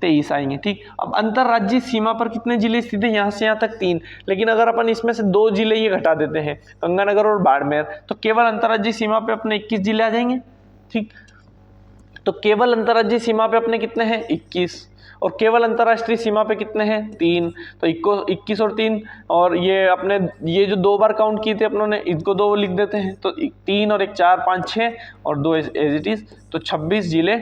23 आएंगे। ठीक, अब अंतर्राज्यीय सीमा पर कितने जिले स्थित हैं, यहाँ से यहाँ तक 3, लेकिन अगर अपन इसमें से 2 जिले ये घटा देते हैं, गंगानगर और बाड़मेर, तो केवल अंतर्राज्यीय सीमा पे अपने 21 जिले आ जाएंगे। ठीक, तो केवल अंतर्राज्यीय सीमा पे अपने कितने हैं, 21, और केवल अंतर्राष्ट्रीय सीमा पे कितने हैं, 3, तो 21 और 3, और ये अपने ये जो 2 बार काउंट किए थे अपनों ने, इनको 2 लिख देते हैं, तो 3 और 1 4 5 6 और 2 एज इट इज, तो 26 जिले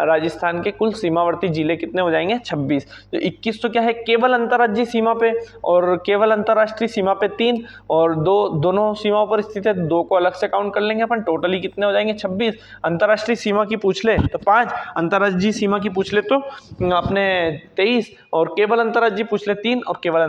राजस्थान के कुल सीमावर्ती जिले कितने हो जाएंगे, 26। तो 21 तो क्या है केवल अंतर्राज्यीय सीमा पे, और केवल अंतर्राष्ट्रीय सीमा पे 3, और दोनों सीमाओं पर स्थित है, 2 को अलग से काउंट कर लेंगे अपन, टोटली कितने हो जाएंगे, 26। अंतर्राष्ट्रीय सीमा की पूछ ले तो 5, अंतर्राज्यीय सीमा की पूछ ले तो अपने 23, और केवल अंतर्राज्यीय पूछ ले 3, और केवल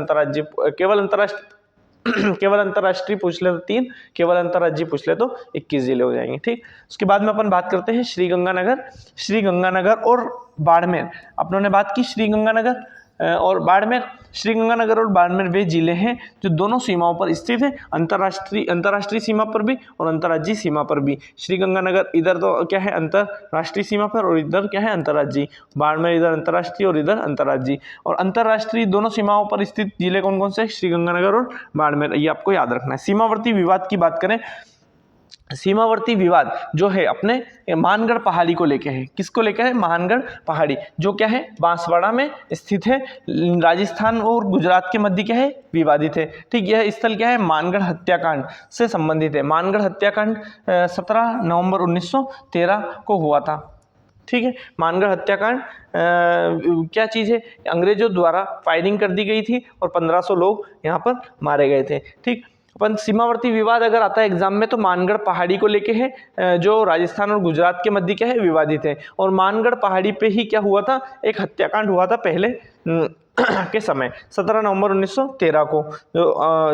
अंतर्राष्ट्रीय पूछ ले तो 3, केवल अंतर्राज्यीय पूछ ले तो 21 जिले हो जाएंगे। ठीक, उसके बाद में अपन बात करते हैं श्रीगंगानगर और बाड़मेर। अपनों ने बात की श्रीगंगानगर और बाड़मेर। श्रीगंगानगर और बाड़मेर वे जिले हैं जो दोनों सीमाओं पर स्थित है, अंतर्राष्ट्रीय सीमा पर भी और अंतर्राज्यीय सीमा पर भी। श्रीगंगानगर इधर तो क्या है अंतर्राष्ट्रीय सीमा पर, और इधर क्या है अंतर्राज्यीय। बाड़मेर इधर अंतर्राष्ट्रीय और इधर अंतर्राज्यीय। और अंतर्राष्ट्रीय दोनों सीमाओं पर स्थित जिले कौन कौन से, श्रीगंगानगर और बाड़मेर, ये आपको याद रखना है। सीमावर्ती विवाद की बात करें, सीमावर्ती विवाद जो है अपने मानगढ़ पहाड़ी को लेके है। किसको लेकर है, मानगढ़ पहाड़ी, जो क्या है बांसवाड़ा में स्थित है, राजस्थान और गुजरात के मध्य क्या है विवादित है। ठीक, यह स्थल क्या है मानगढ़ हत्याकांड से संबंधित है। मानगढ़ हत्याकांड 17 नवंबर 1913 को हुआ था। ठीक है, मानगढ़ हत्याकांड क्या चीज़ है, अंग्रेजों द्वारा फायरिंग कर दी गई थी और 1500 लोग यहाँ पर मारे गए थे। ठीक, अपन सीमावर्ती विवाद अगर आता है एग्जाम में तो मानगढ़ पहाड़ी को लेके है, जो राजस्थान और गुजरात के मध्य क्या है विवादित है। और मानगढ़ पहाड़ी पे ही क्या हुआ था, एक हत्याकांड हुआ था पहले के समय 17 नवंबर 1913 को,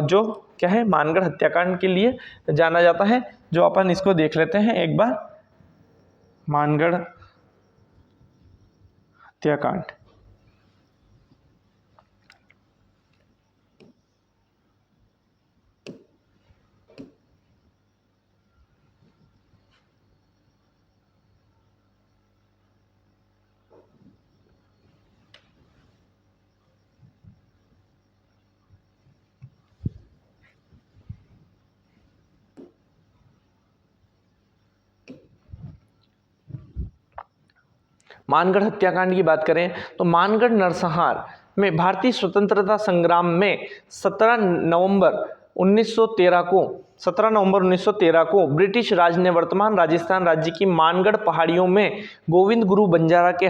जो क्या है मानगढ़ हत्याकांड के लिए जाना जाता है। जो अपन इसको देख लेते हैं एक बार, मानगढ़ हत्याकांड। मानगढ़ हत्याकांड की बात करें तो मानगढ़ नरसंहार में भारतीय स्वतंत्रता संग्राम में 17 नवंबर 1913 को ब्रिटिश राज ने वर्तमान राजस्थान राज्य की मानगढ़ पहाड़ियों में गोविंद गुरु बंजारा के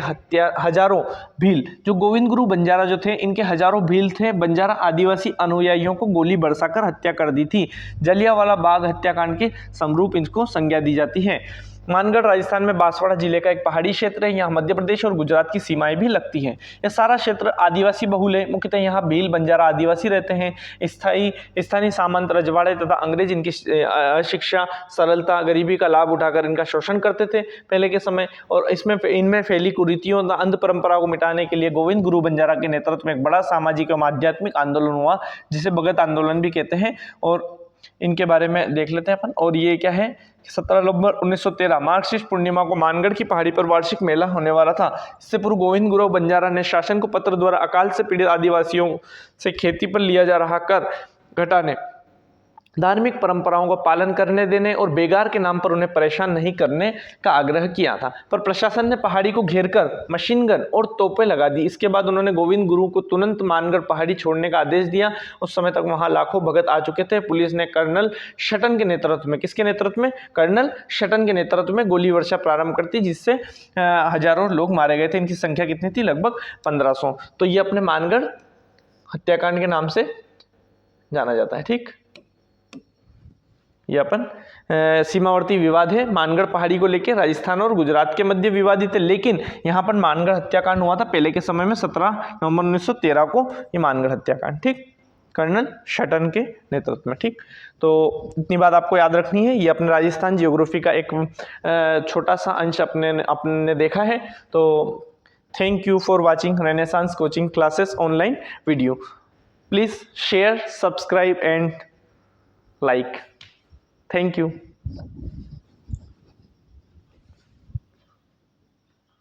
हजारों भील, जो गोविंद गुरु बंजारा जो थे इनके हजारों भील थे, बंजारा आदिवासी अनुयायियों को गोली बरसाकर हत्या कर दी थी। जलियांवाला बाग हत्याकांड के समरूप इनको संज्ञा दी जाती है। मानगढ़ राजस्थान में बांसवाड़ा जिले का एक पहाड़ी क्षेत्र है। यहाँ मध्य प्रदेश और गुजरात की सीमाएं भी लगती हैं। यह सारा क्षेत्र आदिवासी बहुल है। मुख्यतः यहाँ भील बंजारा आदिवासी रहते हैं। स्थानीय सामंत रजवाड़े तथा अंग्रेज इनकी शिक्षा, सरलता, गरीबी का लाभ उठाकर इनका शोषण करते थे पहले के समय। और इनमें फैली कुरीतियों, अंध परंपरा को मिटाने के लिए गोविंद गुरु बंजारा के नेतृत्व में एक बड़ा सामाजिक एवं आध्यात्मिक आंदोलन हुआ, जिसे भगत आंदोलन भी कहते हैं। और इनके बारे में देख लेते हैं अपन। और ये क्या है, 17 नवंबर 1913 मार्क्सिस्ट पूर्णिमा को मानगढ़ की पहाड़ी पर वार्षिक मेला होने वाला था। इससे पूर्व गोविंद गुरु बंजारा ने शासन को पत्र द्वारा अकाल से पीड़ित आदिवासियों से खेती पर लिया जा रहा कर घटाने, धार्मिक परंपराओं का पालन करने देने और बेगार के नाम पर उन्हें परेशान नहीं करने का आग्रह किया था। पर प्रशासन ने पहाड़ी को घेरकर मशीन गन और तोपें लगा दी। इसके बाद उन्होंने गोविंद गुरु को तुरंत मानगढ़ पहाड़ी छोड़ने का आदेश दिया। उस समय तक वहां लाखों भगत आ चुके थे। पुलिस ने कर्नल शटन के नेतृत्व में, किसके नेतृत्व में, कर्नल शटन के नेतृत्व में गोली वर्षा प्रारंभ करती, जिससे हजारों लोग मारे गए थे। इनकी संख्या कितनी थी, लगभग 1500। तो ये अपने मानगढ़ हत्याकांड के नाम से जाना जाता है। ठीक, ये अपन सीमावर्ती विवाद है मानगढ़ पहाड़ी को लेकर, राजस्थान और गुजरात के मध्य विवादित है। लेकिन यहाँ पर मानगढ़ हत्याकांड हुआ था पहले के समय में 17 नवंबर 1913 को ये मानगढ़ हत्याकांड, ठीक, कर्नल शटन के नेतृत्व में। ठीक, तो इतनी बात आपको याद रखनी है। ये अपने राजस्थान जियोग्राफी का एक छोटा सा अंश अपने देखा है। तो thank you for watching renaissance coaching classes online video. Please share, subscribe and like. Thank you.